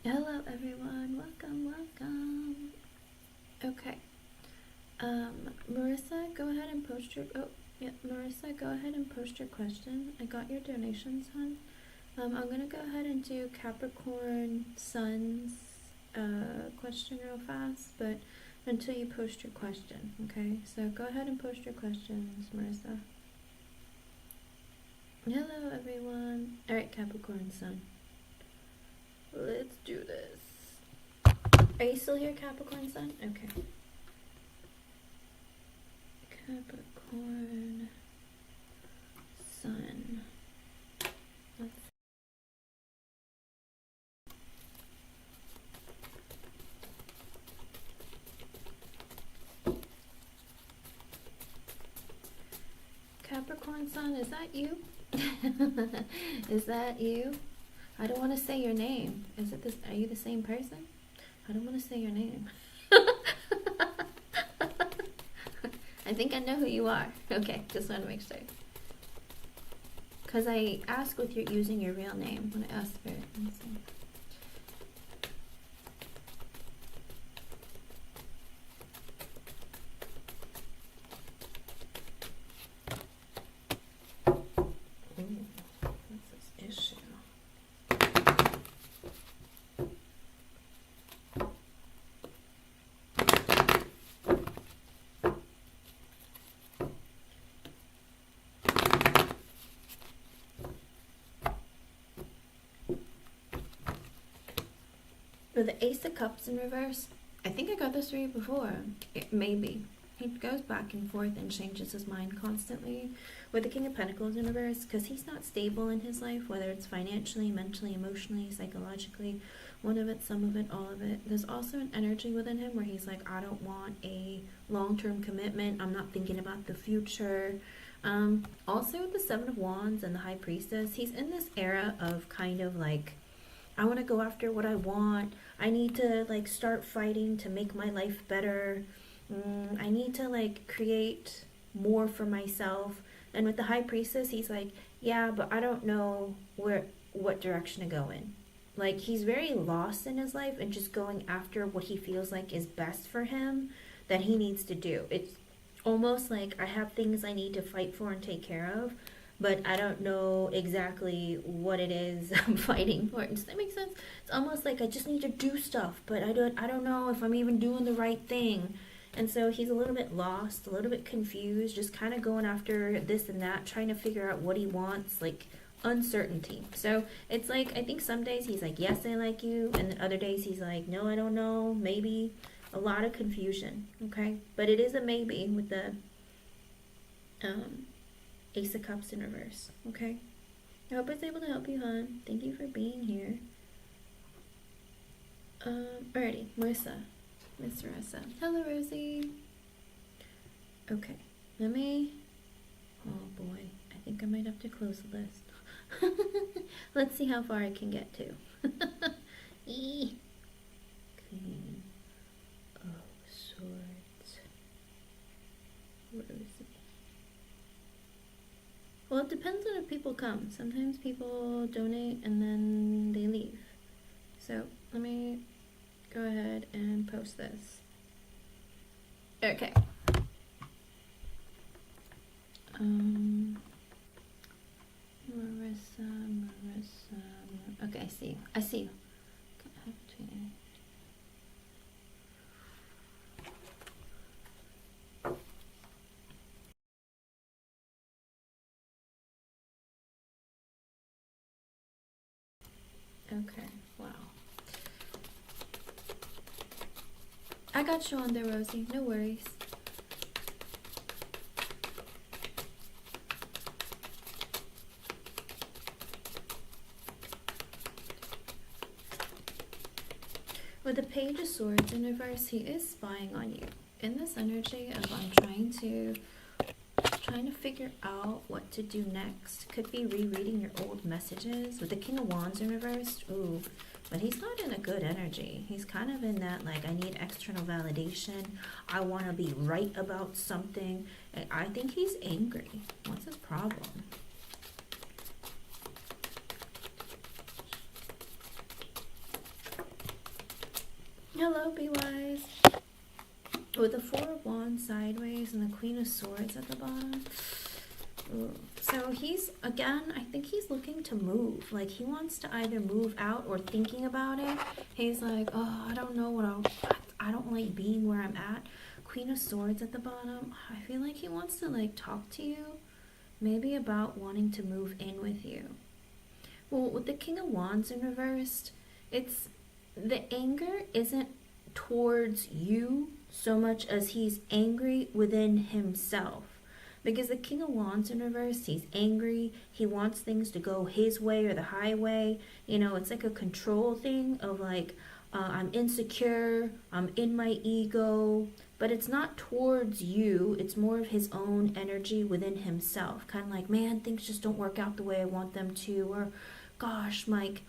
Hello everyone, welcome. Okay. Marissa, go ahead and post your Marissa, go ahead and post your question. I got your donations, hon. I'm gonna go ahead and do Capricorn Sun's question real fast, but until you post your question, okay? So go ahead and post your questions, Marissa. Hello everyone. Alright, Capricorn Sun. Let's do this. Are you still here, Capricorn Sun? Okay. Capricorn Sun. Let's Capricorn Sun, is that you? Is that you? I don't want to say your name. Is it this? Are you the same person? I don't want to say your name. I think I know who you are. Okay, just want to make sure. Because I ask with your using your real name when I ask for it. For the Ace of Cups in reverse, I think I got this for you before. Maybe. He goes back and forth and changes his mind constantly. With the King of Pentacles in reverse, because he's not stable in his life, whether it's financially, mentally, emotionally, psychologically, one of it, some of it, all of it. There's also an energy within him where he's like, I don't want a long-term commitment. I'm not thinking about the future. Also with the Seven of Wands and the High Priestess, he's in this era of kind of like, I want to go after what I want. I need to like start fighting to make my life better. I need to like create more for myself. And with the High Priestess, he's like, yeah, but I don't know what direction to go in. Like, he's very lost in his life and just going after what he feels like is best for him that he needs to do. It's almost like I have things I need to fight for and take care of, but I don't know exactly what it is I'm fighting for. Does that make sense? It's almost like I just need to do stuff, but I don't know if I'm even doing the right thing. And so he's a little bit lost, a little bit confused, just kind of going after this and that, trying to figure out what he wants, like uncertainty. So it's like, I think some days he's like, yes, I like you. And then other days he's like, no, I don't know, maybe. A lot of confusion, okay? But it is a maybe with the Ace of Cups in reverse, okay? I hope it's able to help you, hon. Thank you for being here. Alrighty, Marissa. Miss Marissa. Hello, Rosie. Okay, let me... Oh boy, I think I might have to close the list. Let's see how far I can get to. Queen of Swords. Rosie. Well, it depends on if people come. Sometimes people donate and then they leave. So let me go ahead and post this. Okay. Marissa. Okay, I see you. I see you. Okay, wow. I got you on there, Rosie. No worries. With the Page of Swords in reverse, he is spying on you. In this energy of I'm trying to figure out what to do next. Could be rereading your old messages. With the King of Wands in reverse, ooh, but he's not in a good energy. He's kind of in that, like, I need external validation. I want to be right about something. And I think he's angry. What's his problem? Hello, Be Wise. With the Four of Wands sideways and the Queen of Swords at the bottom. Ooh. So he's, again, I think he's looking to move. Like, he wants to either move out or thinking about it. He's like, oh, I don't know what I don't like being where I'm at. Queen of Swords at the bottom. I feel like he wants to, like, talk to you. Maybe about wanting to move in with you. Well, with the King of Wands in reversed, it's, the anger isn't towards you so much as he's angry within himself. Because the King of Wands in reverse, he's angry. He wants things to go his way or the highway. You know, it's like a control thing of like, I'm insecure, I'm in my ego. But it's not towards you. It's more of his own energy within himself. Kind of like, man, things just don't work out the way I want them to. Or, gosh, Mike,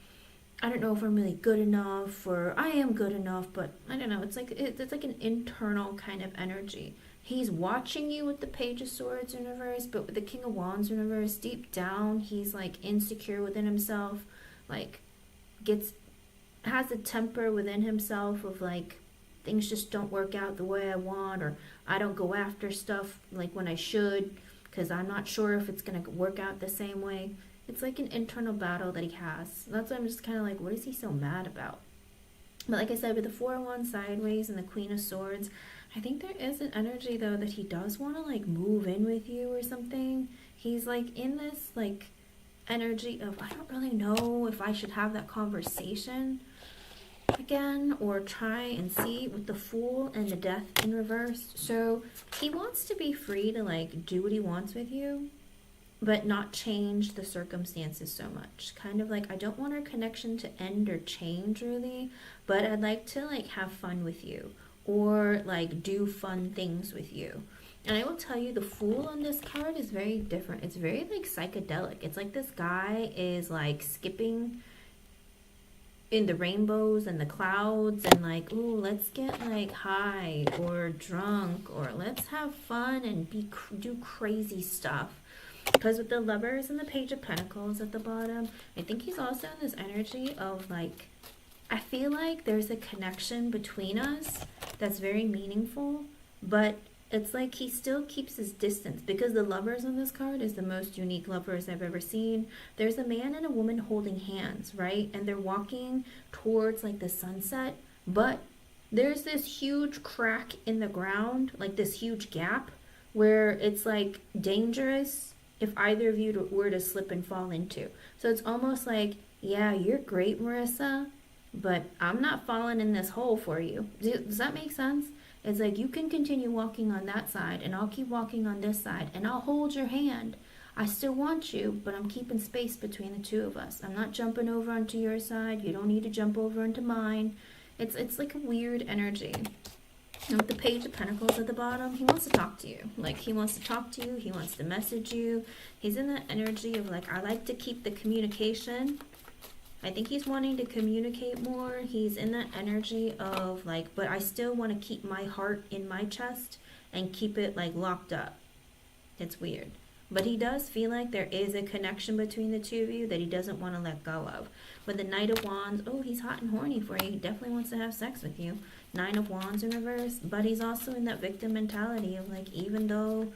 I don't know if I'm really good enough. Or, I am good enough. But, I don't know. It's like an internal kind of energy. He's watching you with the Page of Swords in reverse, but with the King of Wands in reverse, deep down, he's like insecure within himself, like has a temper within himself of like, things just don't work out the way I want, or I don't go after stuff like when I should, because I'm not sure if it's going to work out the same way. It's like an internal battle that he has. That's why I'm just kind of like, what is he so mad about? But like I said, with the Four of Wands sideways and the Queen of Swords, I think there is an energy, though, that he does want to, like, move in with you or something. He's, like, in this, like, energy of, I don't really know if I should have that conversation again or try and see with the Fool and the Death in reverse. So he wants to be free to, like, do what he wants with you, but not change the circumstances so much. Kind of like, I don't want our connection to end or change, really, but I'd like to, like, have fun with you. Or like do fun things with you. And I will tell you, the Fool on this card is very different. It's very like psychedelic. It's like this guy is like skipping in the rainbows and the clouds and like, ooh, let's get like high or drunk, or let's have fun and do crazy stuff. Because with the Lovers and the Page of Pentacles at the bottom, I think he's also in this energy of like, I feel like there's a connection between us that's very meaningful, but it's like he still keeps his distance, because the Lovers on this card is the most unique Lovers I've ever seen. There's a man and a woman holding hands, right? And they're walking towards like the sunset, but there's this huge crack in the ground, like this huge gap where it's like dangerous if either of you were to slip and fall into. So it's almost like, yeah, you're great, Marissa, but I'm not falling in this hole for you. Does that make sense? It's like, you can continue walking on that side and I'll keep walking on this side and I'll hold your hand. I still want you, but I'm keeping space between the two of us. I'm not jumping over onto your side. You don't need to jump over into mine. It's like a weird energy. And with the Page of Pentacles at the bottom, he wants to talk to you. Like, he wants to talk to you. He wants to message you. He's in that energy of like, I like to keep the communication. I think he's wanting to communicate more. He's in that energy of like, but I still want to keep my heart in my chest and keep it like locked up. It's weird. But he does feel like there is a connection between the two of you that he doesn't want to let go of. With the Knight of Wands, oh, he's hot and horny for you. He definitely wants to have sex with you. Nine of Wands in reverse. But he's also in that victim mentality of like, even though,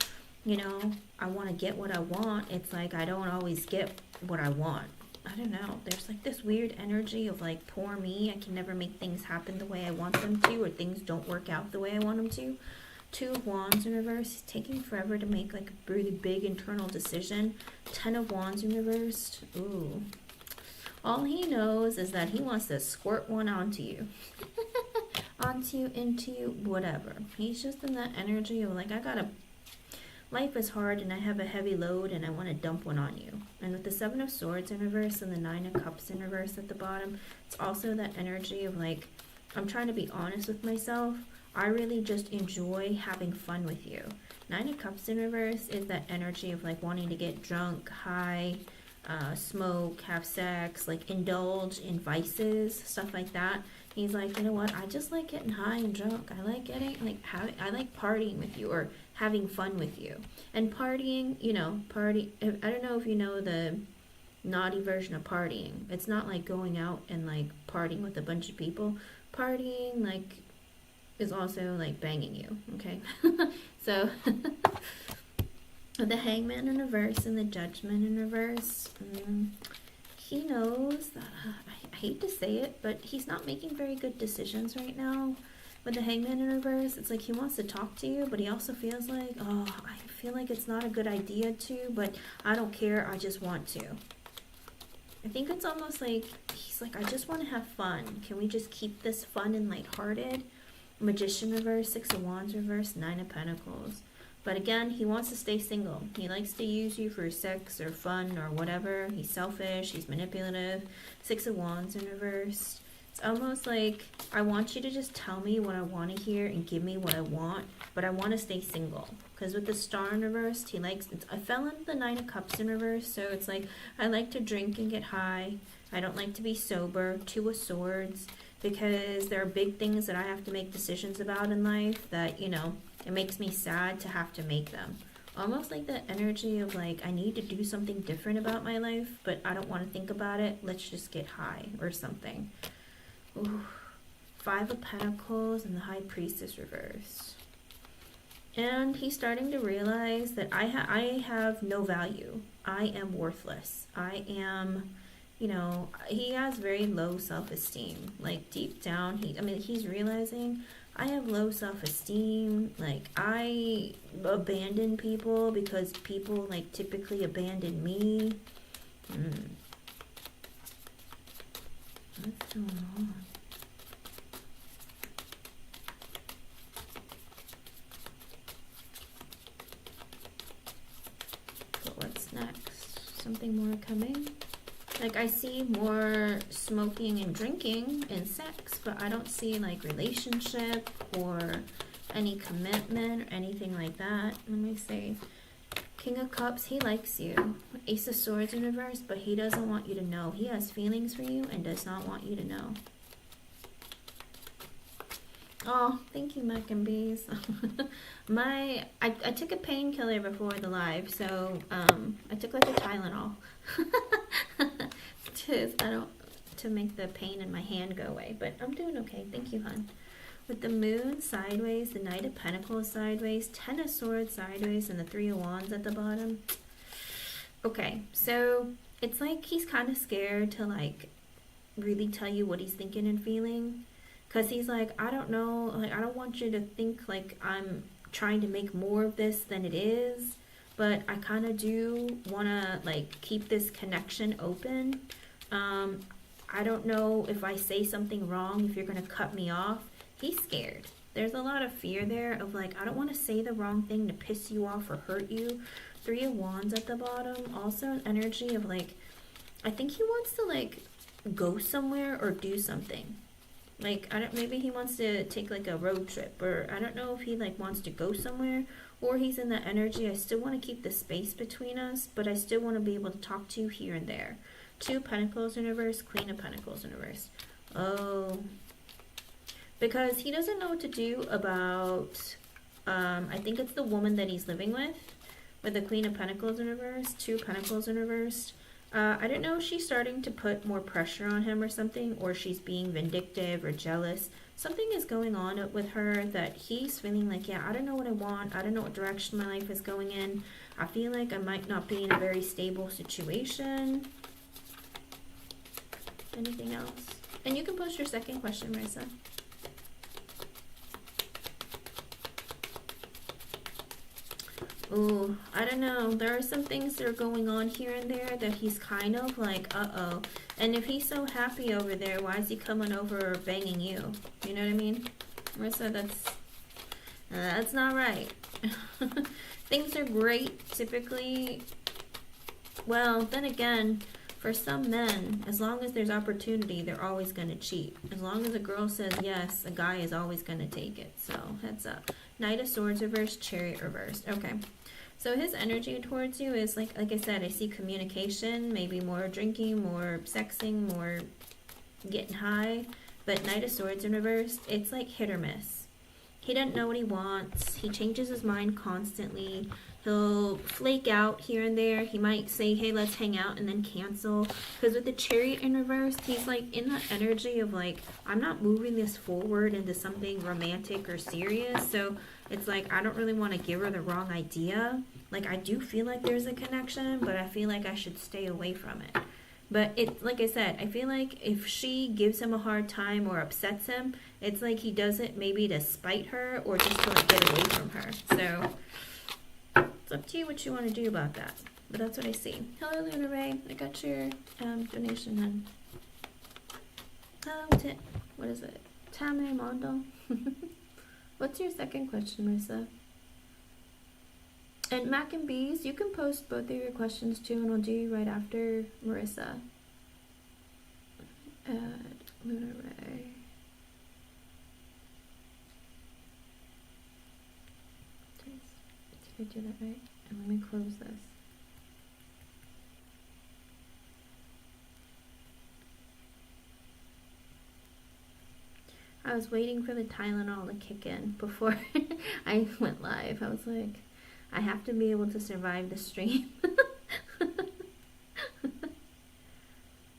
you know, I want to get what I want, it's like I don't always get what I want. I don't know. There's like this weird energy of like, poor me. I can never make things happen the way I want them to, or things don't work out the way I want them to. Two of Wands in reverse. He's taking forever to make like a really big internal decision. 10 of Wands in reverse. Ooh. All he knows is that he wants to squirt one onto you. Onto you, into you, whatever. He's just in that energy of like, life is hard and I have a heavy load and I want to dump one on you. And with the 7 of Swords in reverse and the 9 of Cups in reverse at the bottom, it's also that energy of like, I'm trying to be honest with myself. I really just enjoy having fun with you. 9 of Cups in reverse is that energy of like wanting to get drunk, high, smoke, have sex, like indulge in vices, stuff like that. He's like, you know what? I just like getting high and drunk. I like I like partying with you or having fun with you. And partying, you know, I don't know if you know the naughty version of partying. It's not like going out and like partying with a bunch of people. partying, like, is also like banging you, okay? So the Hangman in reverse and the Judgment in reverse, he knows that, I hate to say it, but he's not making very good decisions right now. With the Hangman in reverse, it's like he wants to talk to you, but he also feels like, oh, I feel like it's not a good idea to, but I don't care, I just want to. I think it's almost like he's like, I just want to have fun. Can we just keep this fun and lighthearted? Magician reverse, Six of Wands reverse, Nine of Pentacles. But again, he wants to stay single. He likes to use you for sex or fun or whatever. He's selfish, he's manipulative. Six of Wands in reverse. It's almost like, I want you to just tell me what I want to hear and give me what I want, but I want to stay single. Because with the Star in reverse, he likes, I fell into the Nine of Cups in reverse, so it's like, I like to drink and get high. I don't like to be sober. Two of Swords, because there are big things that I have to make decisions about in life that, you know, it makes me sad to have to make them. Almost like the energy of like, I need to do something different about my life, but I don't want to think about it. Let's just get high or something. Ooh. Five of Pentacles and the High Priestess reverse. And he's starting to realize that I have no value. I am worthless. I am, you know, he has very low self-esteem. Like deep down, he's realizing I have low self-esteem. Like I abandon people because people like typically abandon me. What's going on? But what's next? Something more coming? Like I see more smoking and drinking and sex, but I don't see like relationship or any commitment or anything like that. Let me see. King of Cups, he likes you. Ace of Swords in reverse, but he doesn't want you to know. He has feelings for you and does not want you to know. Oh, thank you, Mac and Bees. I took a painkiller before the live, so I took like a Tylenol to make the pain in my hand go away. But I'm doing okay. Thank you, hon. With the Moon sideways, the Knight of Pentacles sideways, Ten of Swords sideways, and the Three of Wands at the bottom. Okay, so it's like he's kind of scared to like really tell you what he's thinking and feeling. Because he's like, I don't know, like I don't want you to think like I'm trying to make more of this than it is. But I kind of do want to like keep this connection open. I don't know if I say something wrong, if you're going to cut me off. He's scared. There's a lot of fear there of like, I don't want to say the wrong thing to piss you off or hurt you. Three of Wands at the bottom. Also an energy of like, I think he wants to like go somewhere or do something. Like, maybe he wants to take like a road trip, or I don't know if he like wants to go somewhere, or he's in that energy. I still want to keep the space between us, but I still want to be able to talk to you here and there. Two of Pentacles in reverse, Queen of Pentacles in reverse. Oh, because he doesn't know what to do about, I think it's the woman that he's living with the Queen of Pentacles in reverse, Two Pentacles in reverse. I don't know if she's starting to put more pressure on him or something, or she's being vindictive or jealous. Something is going on with her that he's feeling like, yeah, I don't know what I want. I don't know what direction my life is going in. I feel like I might not be in a very stable situation. Anything else? And you can post your second question, Marissa. Ooh, I don't know. There are some things that are going on here and there that he's kind of like, uh-oh. And if he's so happy over there, why is he coming over banging you? You know what I mean? Marissa, that's not right. Things are great, typically. Well, then again, for some men, as long as there's opportunity, they're always going to cheat. As long as a girl says yes, a guy is always going to take it. So, heads up. Knight of Swords reversed, Chariot reversed. Okay. So his energy towards you is like I said, I see communication, maybe more drinking, more sexing, more getting high. But Knight of Swords in reverse, it's like hit or miss. He doesn't know what he wants. He changes his mind constantly. He'll flake out here and there. He might say, hey, let's hang out, and then cancel. Because with the Chariot in reverse, he's like in that energy of like, I'm not moving this forward into something romantic or serious. So it's like, I don't really want to give her the wrong idea. Like, I do feel like there's a connection, but I feel like I should stay away from it. But it, like I said, I feel like if she gives him a hard time or upsets him, it's like he does it maybe to spite her or just to like get away from her. So it's up to you what you want to do about that. But that's what I see. Hello, Luna Ray. I got your donation, hun. Oh, what is it? Tame Mondo. What's your second question, Marissa? And Mac and Bees, you can post both of your questions too, and I'll do you right after Marissa. Add Luna Ray. Did I do that right? And let me close this. I was waiting for the Tylenol to kick in before I went live. I was like, I have to be able to survive the stream.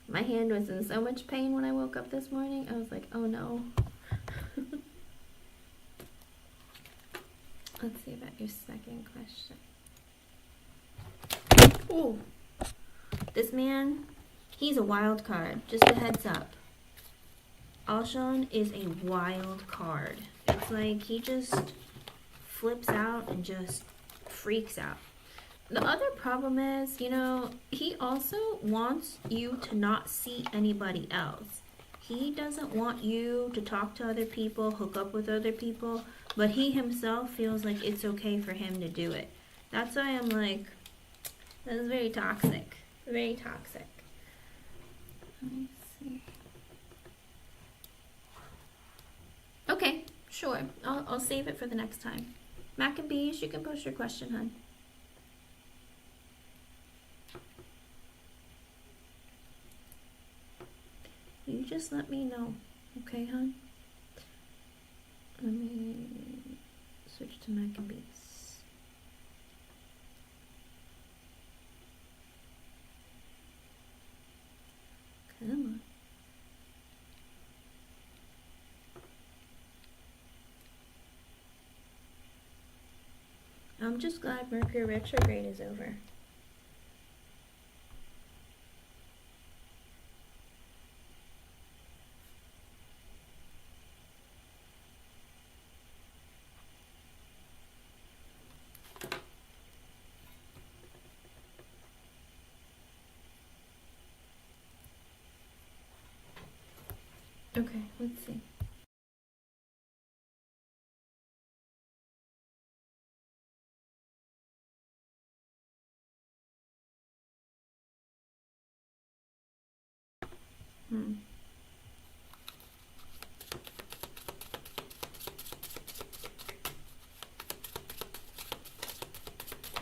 My hand was in so much pain when I woke up this morning. I was like, oh no. Let's see about your second question. Oh, this man, he's a wild card. Just a heads up. Alshon is a wild card. It's like he just flips out and just freaks out. The other problem is, you know, he also wants you to not see anybody else. He doesn't want you to talk to other people, hook up with other people, but he himself feels like it's okay for him to do it. That's why I'm like, this is very toxic. Very toxic. Let me see. Okay, sure. I'll save it for the next time. Mac and Bees, you can post your question, hun. You just let me know, okay, hon? Let me switch to Mac and Bees. Come on. I'm just glad Mercury retrograde is over. Okay, let's see.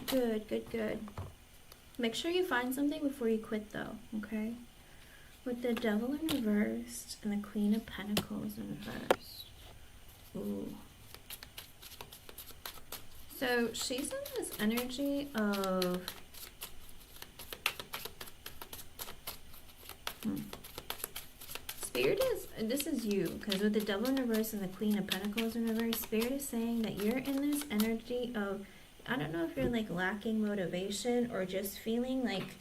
Good, good, good. Make sure you find something before you quit, though, okay? With the Devil in reverse and the Queen of Pentacles in reverse. Ooh. So she's in this energy of... Spirit is, this is you, because with the Devil in reverse and the Queen of Pentacles in reverse, Spirit is saying that you're in this energy of, I don't know if you're like lacking motivation or just feeling like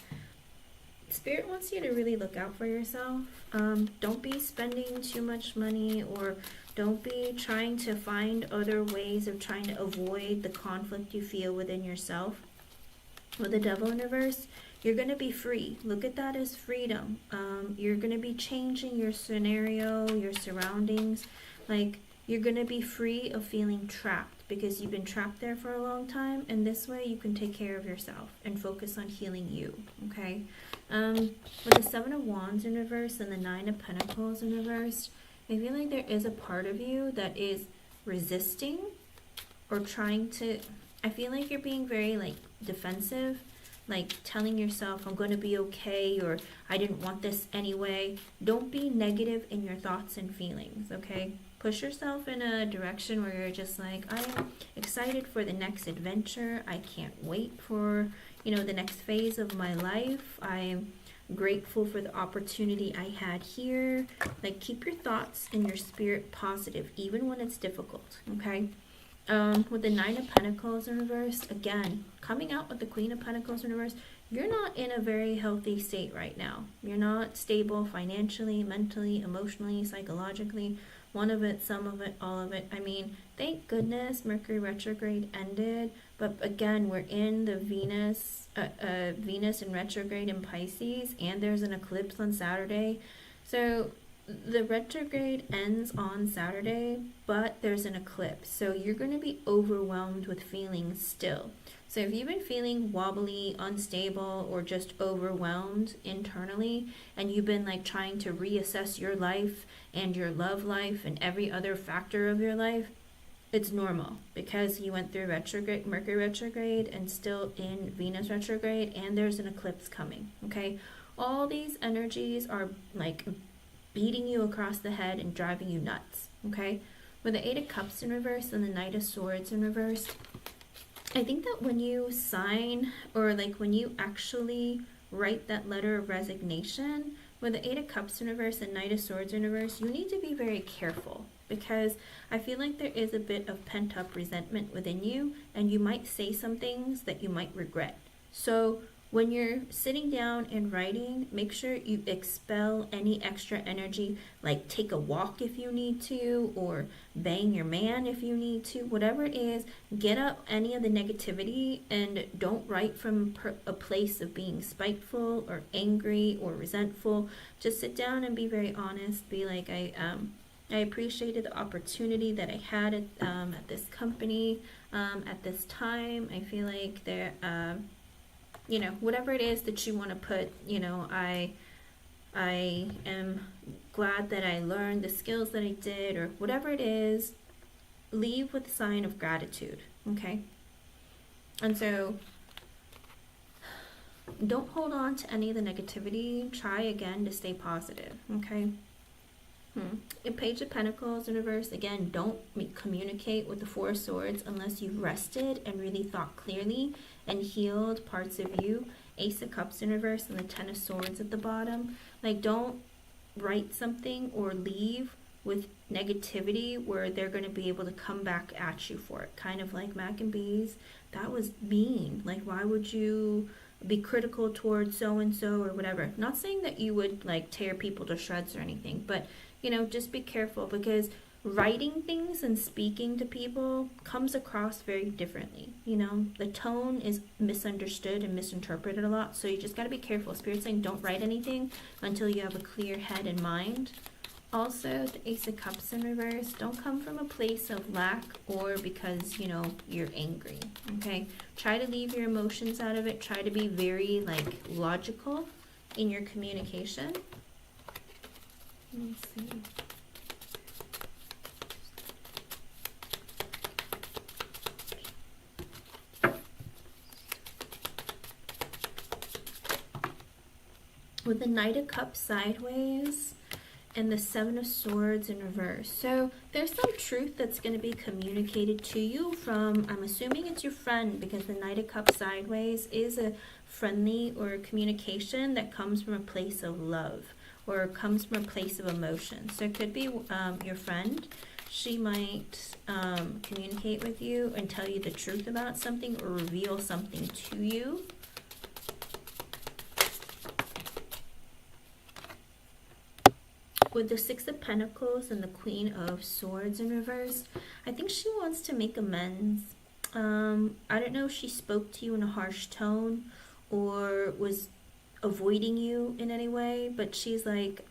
Spirit wants you to really look out for yourself. Don't be spending too much money, or don't be trying to find other ways of trying to avoid the conflict you feel within yourself. With the Devil in reverse, you're going to be free. Look at that as freedom. You're going to be changing your scenario, your surroundings. Like, you're going to be free of feeling trapped because you've been trapped there for a long time. And this way you can take care of yourself and focus on healing you. Okay? With the Seven of Wands in reverse and the Nine of Pentacles in reverse, I feel like there is a part of you that is resisting or trying to... I feel like you're being very, like, defensive. Like telling yourself, I'm going to be okay, or I didn't want this anyway. Don't be negative in your thoughts and feelings, okay? Push yourself in a direction where you're just like, I am excited for the next adventure. I can't wait for, the next phase of my life. I'm grateful for the opportunity I had here. Like, keep your thoughts and your spirit positive, even when it's difficult, okay? With the Nine of Pentacles in reverse, again, coming out with the Queen of Pentacles in reverse, you're not in a very healthy state right now. You're not stable financially, mentally, emotionally, psychologically. One of it, some of it, all of it. I mean, thank goodness Mercury retrograde ended. But again, we're in the Venus in retrograde in Pisces, and there's an eclipse on Saturday. So the retrograde ends on Saturday, but there's an eclipse. So you're going to be overwhelmed with feelings still. So if you've been feeling wobbly, unstable, or just overwhelmed internally, and you've been like trying to reassess your life and your love life and every other factor of your life, it's normal, because you went through retrograde, Mercury retrograde, and still in Venus retrograde, and there's an eclipse coming, okay? All these energies are like beating you across the head and driving you nuts, okay? With the Eight of Cups in reverse and the Knight of Swords in reverse, I think that when you sign, or like when you actually write that letter of resignation, with the Eight of Cups in reverse and Knight of Swords in reverse, you need to be very careful, because I feel like there is a bit of pent-up resentment within you, and you might say some things that you might regret. So when you're sitting down and writing, make sure you expel any extra energy, like take a walk if you need to, or bang your man if you need to, whatever it is. Get up any of the negativity, and don't write from a place of being spiteful or angry or resentful. Just sit down and be very honest. Be like, I appreciated the opportunity that I had at this company at this time. I feel like there, whatever it is that you want to put, I am glad that I learned the skills that I did, or whatever it is. Leave with a sign of gratitude, okay? And so don't hold on to any of the negativity. Try again to stay positive, okay? A Page of Pentacles in reverse, again, don't communicate with the Four of Swords unless you've rested and really thought clearly and healed parts of you. Ace of Cups in reverse and the Ten of Swords at the bottom. Like, don't write something or leave with negativity where they're going to be able to come back at you for it. Kind of like Mac and Bees. That was mean. Like, why would you be critical towards so-and-so or whatever? Not saying that you would like tear people to shreds or anything, but just be careful, because writing things and speaking to people comes across very differently. The tone is misunderstood and misinterpreted a lot, so you just got to be careful. Spirit's saying don't write anything until you have a clear head and mind. Also, the Ace of Cups in reverse, don't come from a place of lack or because, you're angry, okay? Try to leave your emotions out of it. Try to be very, logical in your communication. Let me see. With the Knight of Cups sideways and the Seven of Swords in reverse. So there's some truth that's going to be communicated to you from, I'm assuming it's your friend, because the Knight of Cups sideways is a friendly or a communication that comes from a place of love, or comes from a place of emotion. So it could be your friend. She might communicate with you and tell you the truth about something, or reveal something to you. With the Six of Pentacles and the Queen of Swords in reverse, I think she wants to make amends. I don't know if she spoke to you in a harsh tone or was avoiding you in any way, but she's like,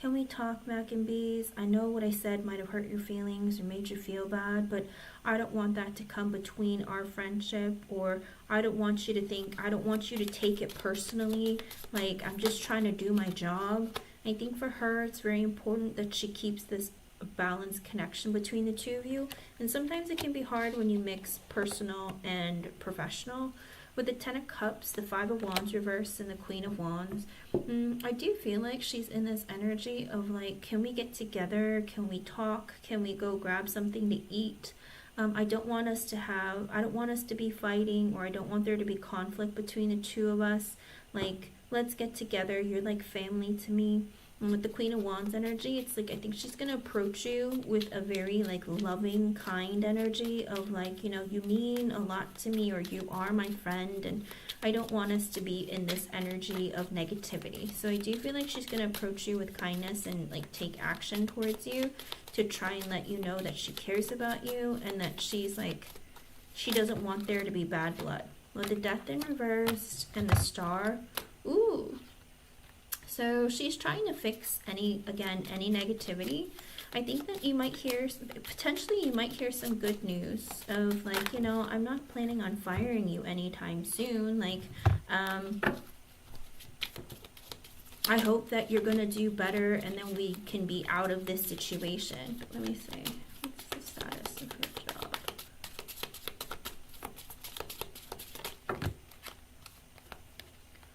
can we talk, Mac and Bees? I know what I said might have hurt your feelings or made you feel bad, but I don't want that to come between our friendship, or I don't want you to take it personally. Like, I'm just trying to do my job. I think for her, it's very important that she keeps this balanced connection between the two of you. And sometimes it can be hard when you mix personal and professional. With the Ten of Cups, the Five of Wands reversed, and the Queen of Wands, I do feel like she's in this energy of like, can we get together? Can we talk? Can we go grab something to eat? I don't want us to be fighting, or I don't want there to be conflict between the two of us. Like, let's get together. You're like family to me. And with the Queen of Wands energy, it's like, I think she's going to approach you with a very like loving, kind energy of like, you know, you mean a lot to me, or you are my friend, and I don't want us to be in this energy of negativity. So I do feel like she's going to approach you with kindness and like take action towards you to try and let you know that she cares about you, and that she's like, she doesn't want there to be bad blood. With the Death in reverse and the Star, ooh. So she's trying to fix any negativity. I think that you might hear, potentially you might hear some good news of like, you know, I'm not planning on firing you anytime soon. Like, I hope that you're going to do better, and then we can be out of this situation. But let me see. What's the status of her job?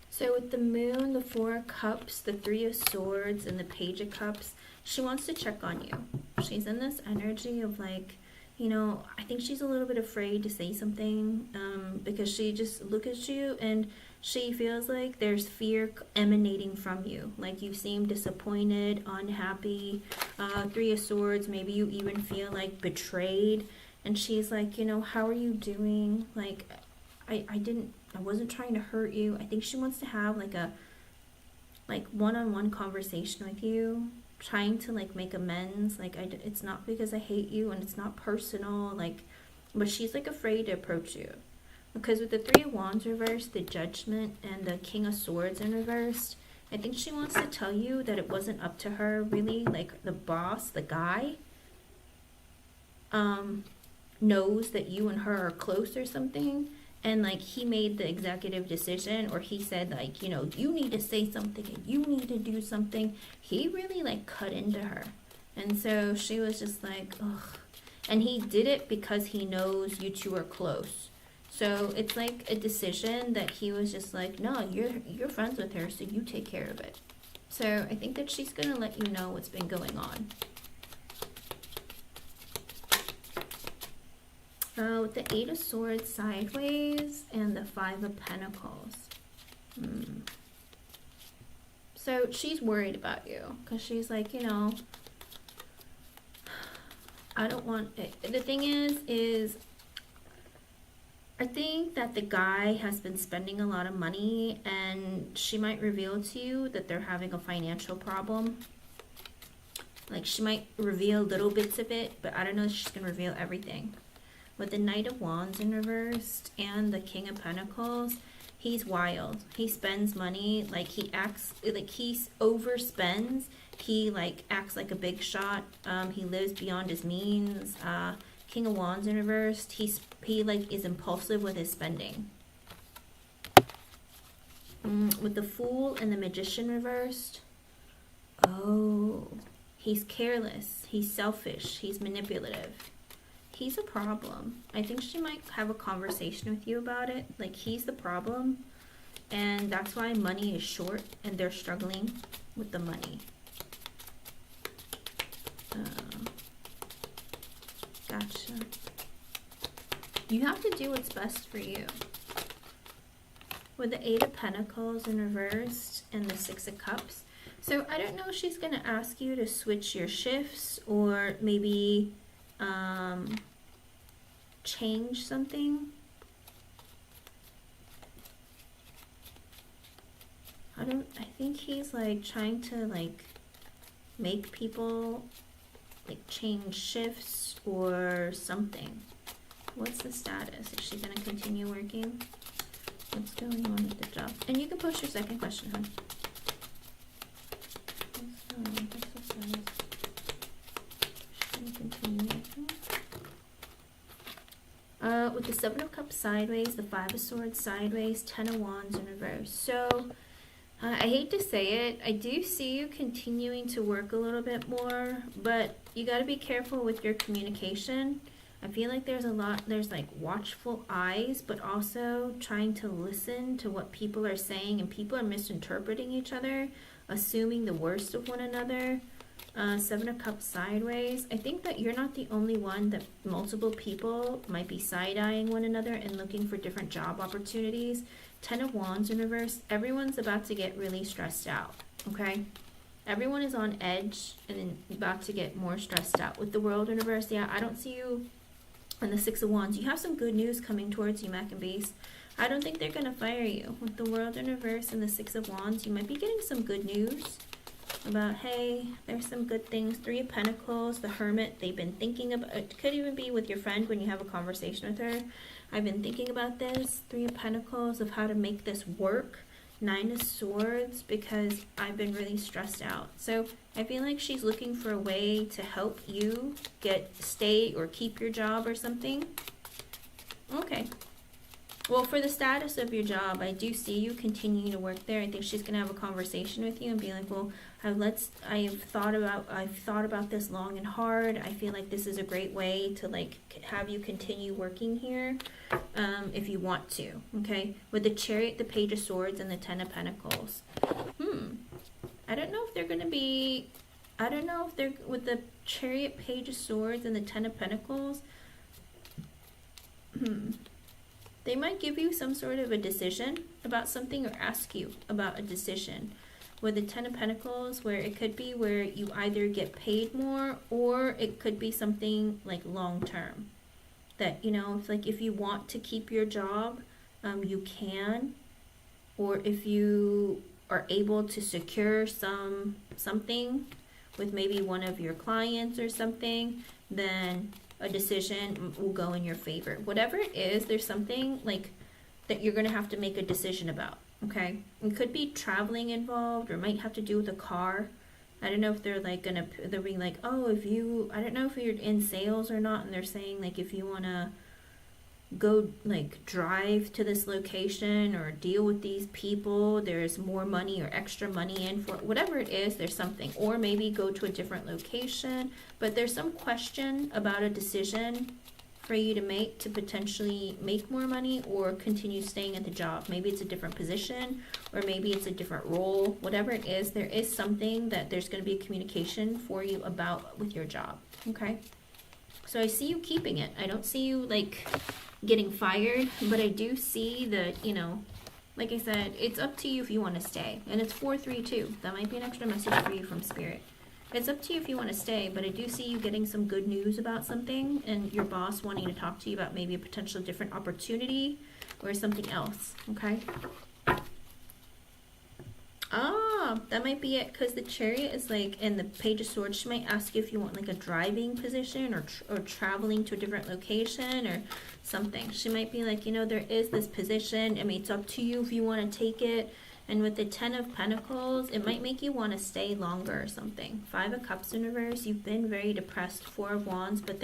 So with the Moon, the Four of Cups, the Three of Swords, and the Page of Cups, she wants to check on you. She's in this energy of like, you know, I think she's a little bit afraid to say something because she just looks at you and she feels like there's fear emanating from you. Like you seem disappointed, unhappy. Three of Swords, maybe you even feel like betrayed. And she's like, you know, how are you doing? Like, I wasn't trying to hurt you. I think she wants to have like a one-on-one conversation with you, trying to like make amends. Like, it's not because I hate you, and it's not personal, like, but she's like afraid to approach you. Because with the Three of Wands reversed, the Judgment, and the King of Swords in reversed, I think she wants to tell you that it wasn't up to her, really. Like, the boss, the guy, knows that you and her are close or something. And like, he made the executive decision, or he said like, you know, you need to say something and you need to do something. He really like cut into her. And so she was just like, ugh. And he did it because he knows you two are close. So it's like a decision that he was just like, no, you're friends with her, so you take care of it. So I think that she's going to let you know what's been going on. With the Eight of Swords sideways and the Five of Pentacles. So she's worried about you because she's like, you know, I don't want it. The thing is I think that the guy has been spending a lot of money, and she might reveal to you that they're having a financial problem. Like, she might reveal little bits of it, but I don't know if she's going to reveal everything. With the Knight of Wands in reversed and the King of Pentacles, he's wild. He spends money, like he acts, like he overspends. He like acts like a big shot. He lives beyond his means. King of Wands in reversed, he like is impulsive with his spending. With the Fool and the Magician reversed, oh, he's careless. He's selfish. He's manipulative. He's a problem. I think she might have a conversation with you about it. Like, he's the problem, and that's why money is short and they're struggling with the money. Gotcha. You have to do what's best for you. With the Eight of Pentacles in reversed and the Six of Cups. So I don't know if she's going to ask you to switch your shifts, or maybe change something. I think he's like trying to like make people like change shifts or something. What's the status? Is she gonna continue working? What's going on with the job? And you can post your second question, hon. What's the status? She's gonna continue working. With the Seven of Cups sideways, the Five of Swords sideways, Ten of Wands in reverse. So, I hate to say it, I do see you continuing to work a little bit more, but you got to be careful with your communication. I feel like there's a lot, there's like watchful eyes, but also trying to listen to what people are saying, and people are misinterpreting each other, assuming the worst of one another. Seven of Cups sideways. I think that you're not the only one, that multiple people might be side-eyeing one another and looking for different job opportunities. 10 of Wands in reverse. Everyone's about to get really stressed out, okay? Everyone is on edge and about to get more stressed out. With the World in reverse, yeah, I don't see you. And the 6 of Wands, you have some good news coming towards you, Mac and Beast. I don't think they're going to fire you. With the World in reverse and the 6 of Wands, you might be getting some good news about, hey, there's some good things. 3 of Pentacles, the Hermit, they've been thinking about, it could even be with your friend when you have a conversation with her. I've been thinking about this. 3 of Pentacles, of how to make this work. 9 of Swords, because I've been really stressed out. So I feel like she's looking for a way to help you stay or keep your job or something. Okay. Well, for the status of your job, I do see you continuing to work there. I think she's gonna have a conversation with you and be like, well, I've thought about this long and hard. I feel like this is a great way to like have you continue working here, if you want to. Okay, with the Chariot, the Page of Swords, and the 10 of Pentacles. I don't know if they're gonna be. I don't know if they're with the Chariot, Page of Swords, and the 10 of Pentacles. They might give you some sort of a decision about something, or ask you about a decision. With the 10 of Pentacles, where it could be where you either get paid more, or it could be something like long term. That, you know, it's like if you want to keep your job, you can. Or if you are able to secure something with maybe one of your clients or something, then a decision will go in your favor. Whatever it is, there's something like that you're going to have to make a decision about, okay? It could be traveling involved, or might have to do with a car. I don't know if they're like they're being like, oh, if you, I don't know if you're in sales or not, and they're saying like if you want to go like drive to this location or deal with these people, there's more money or extra money in for whatever it is. There's something, or maybe go to a different location, but there's some question about a decision for you to make, to potentially make more money or continue staying at the job. Maybe it's a different position, or maybe it's a different role. Whatever it is, there is something that there's going to be a communication for you about with your job. Okay, so I see you keeping it. I don't see you like getting fired, but I do see that, you know, like I said, it's up to you if you want to stay. And it's 432. That might be an extra message for you from Spirit. It's up to you if you want to stay, but I do see you getting some good news about something, and your boss wanting to talk to you about maybe a potential different opportunity or something else. Okay, that might be it, because the Chariot is like, and the Page of Swords, she might ask you if you want like a driving position, or traveling to a different location or something. She might be like, you know, there is this position. I mean, it's up to you if you want to take it. And with the 10 of Pentacles, it might make you want to stay longer or something. 5 of Cups in reverse, you've been very depressed. 4 of Wands, but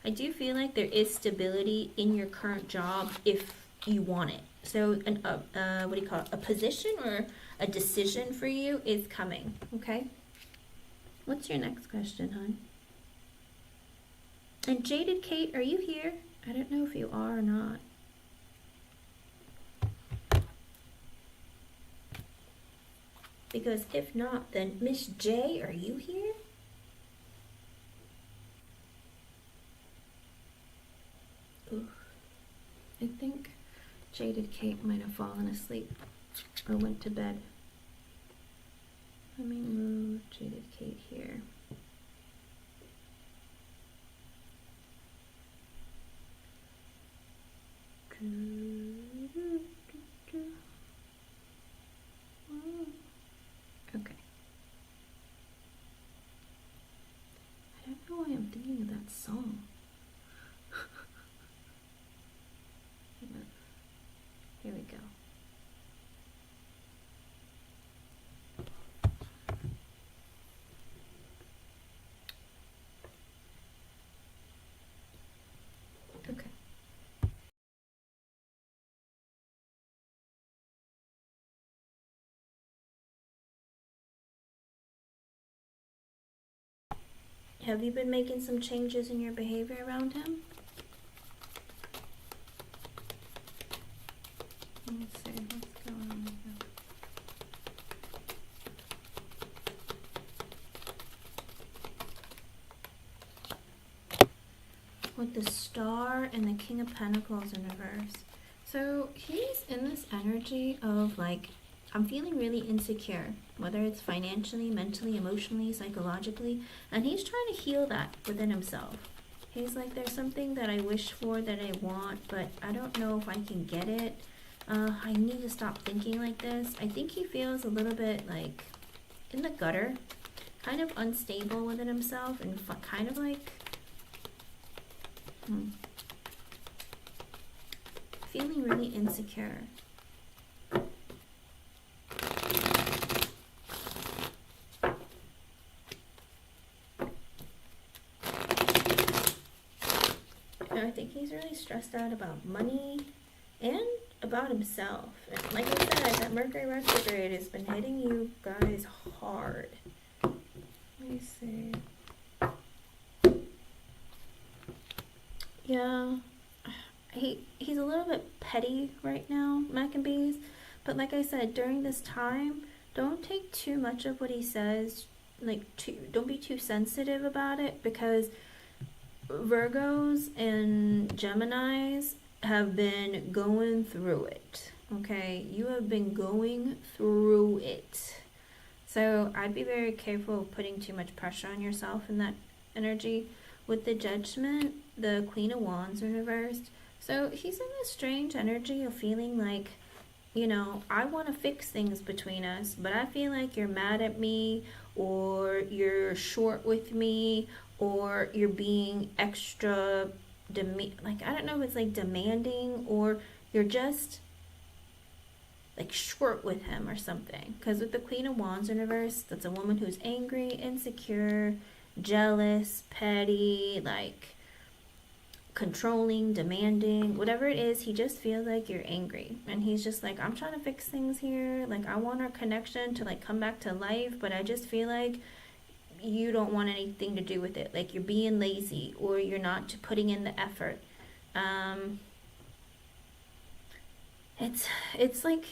I do feel like there is stability in your current job if you want it. So, what do you call it? A position or a decision for you is coming, okay? What's your next question, hon? And Jaded Kate, are you here? I don't know if you are or not. Because if not, then Miss J, are you here? Ooh. I think Jaded Kate might have fallen asleep or went to bed. Let me move Jaded Kate here. Okay. I don't know why I'm thinking of that song. Here we go. Okay. Have you been making some changes in your behavior around him? Let's see what's going on here. With the Star and the King of Pentacles in reverse. So he's in this energy of like, I'm feeling really insecure, whether it's financially, mentally, emotionally, psychologically, and he's trying to heal that within himself. He's like, there's something that I wish for, that I want, but I don't know if I can get it. I need to stop thinking like this. I think he feels a little bit like in the gutter, kind of unstable within himself, and kind of like feeling really insecure. I think he's really stressed out about money and about himself. And like I said, that Mercury retrograde has been hitting you guys hard. Let me see. Yeah, he's a little bit petty right now, Maccabees. But like I said, during this time, don't take too much of what he says. Don't be too sensitive about it, because Virgos and Geminis have been going through it. Okay, you have been going through it. So I'd be very careful of putting too much pressure on yourself in that energy. With the Judgment, the Queen of Wands in reversed. So he's in this strange energy of feeling like, you know, I want to fix things between us, but I feel like you're mad at me, or you're short with me, or you're being extra, like, I don't know if it's like demanding, or you're just like short with him or something. Because with the Queen of Wands in reverse, that's a woman who's angry, insecure, jealous, petty, like controlling, demanding, whatever it is. He just feels like you're angry, and he's just like, I'm trying to fix things here, like I want our connection to like come back to life, but I just feel like you don't want anything to do with it, like you're being lazy, or you're not putting in the effort. It's like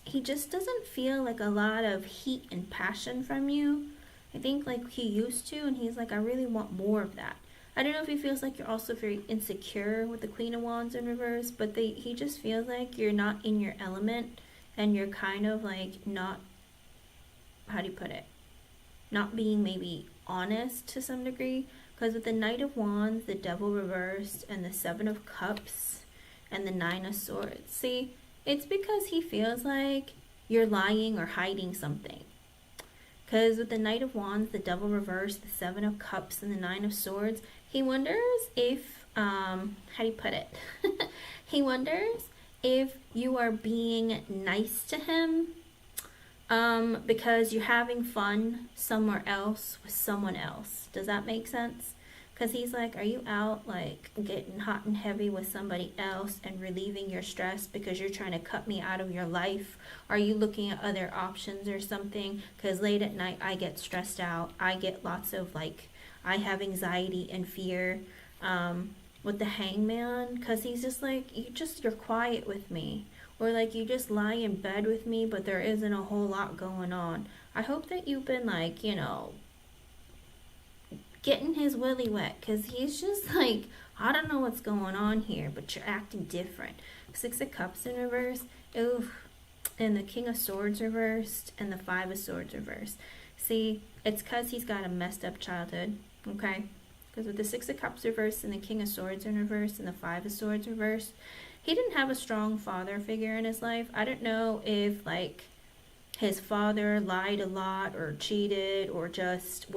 he just doesn't feel like a lot of heat and passion from you. I think like he used to, and he's like, I really want more of that. I don't know if he feels like you're also very insecure with the Queen of Wands in reverse, but he just feels like you're not in your element, and you're kind of like not, how do you put it, not being maybe honest to some degree. Because with the Knight of Wands, the Devil reversed, and the Seven of Cups, and the Nine of Swords. See, it's because he feels like you're lying or hiding something. Because with the Knight of Wands, the Devil reversed, the Seven of Cups, and the Nine of Swords, he wonders if, how do you put it? He wonders if you are being nice to him, because you're having fun somewhere else with someone else. Does that make sense? Because he's like, are you out like getting hot and heavy with somebody else and relieving your stress because you're trying to cut me out of your life? Are you looking at other options or something? Because late at night I get stressed out. I get lots of like, I have anxiety and fear. With the Hangman, because he's just like, you're quiet with me. Or like you just lie in bed with me, but there isn't a whole lot going on. I hope that you've been like, you know, getting his willy wet, because he's just like, I don't know what's going on here, but you're acting different. Six of Cups in reverse, oof, and the King of Swords reversed, and the Five of Swords reversed. See, it's because he's got a messed up childhood, okay? Because with the Six of Cups reversed, and the King of Swords in reverse, and the Five of Swords reversed, he didn't have a strong father figure in his life. I don't know if like his father lied a lot, or cheated, or just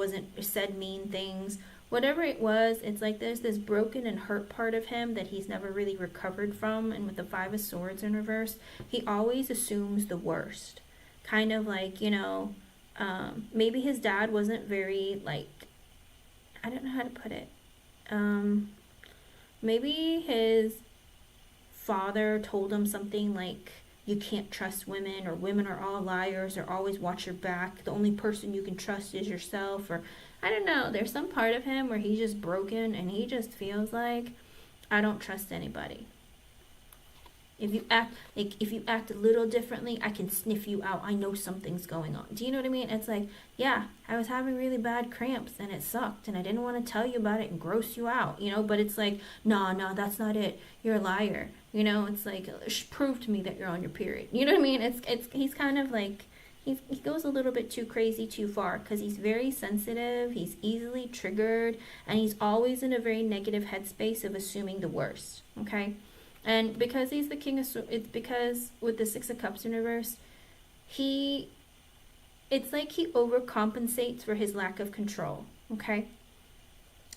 said mean things. Whatever it was, it's like there's this broken and hurt part of him that he's never really recovered from. And with the Five of Swords in reverse, he always assumes the worst. Kind of like, you know, maybe his dad wasn't very like, I don't know how to put it. Maybe his father told him something like, you can't trust women, or women are all liars, or always watch your back, the only person you can trust is yourself, or I don't know, there's some part of him where he's just broken, and he just feels like, I don't trust anybody. If you act a little differently, I can sniff you out. I know something's going on. Do you know what I mean? It's like, yeah, I was having really bad cramps and it sucked and I didn't want to tell you about it and gross you out, but it's like, no, that's not it. You're a liar. It's like, prove to me that you're on your period. You know what I mean? He's kind of like, he goes a little bit too crazy too far because he's very sensitive, he's easily triggered, and he's always in a very negative headspace of assuming the worst, okay? And because he's the King of Swords, it's because with the Six of Cups in reverse, it's like he overcompensates for his lack of control, okay?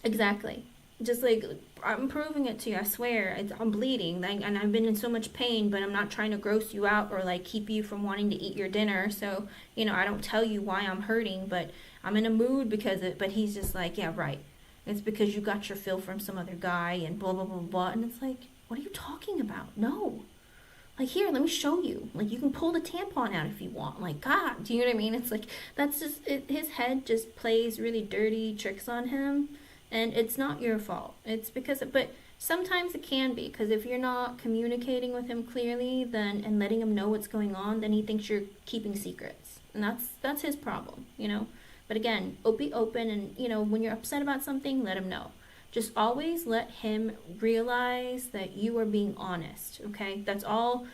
Exactly. Just like, I'm proving it to you, I swear. I'm bleeding, and I've been in so much pain, but I'm not trying to gross you out or like keep you from wanting to eat your dinner. So, I don't tell you why I'm hurting, but I'm in a mood because but he's just like, yeah, right. It's because you got your fill from some other guy and blah, blah, blah, blah. And it's like, what are you talking about? No. Like, here, let me show you. Like, you can pull the tampon out if you want. Like, God, do you know what I mean? It's like, that's just, his head just plays really dirty tricks on him. And it's not your fault. It's because, but sometimes it can be. Because if you're not communicating with him clearly and letting him know what's going on, then he thinks you're keeping secrets. And that's his problem, But again, be open and, when you're upset about something, let him know. Just always let him realize that you are being honest, okay? That's all.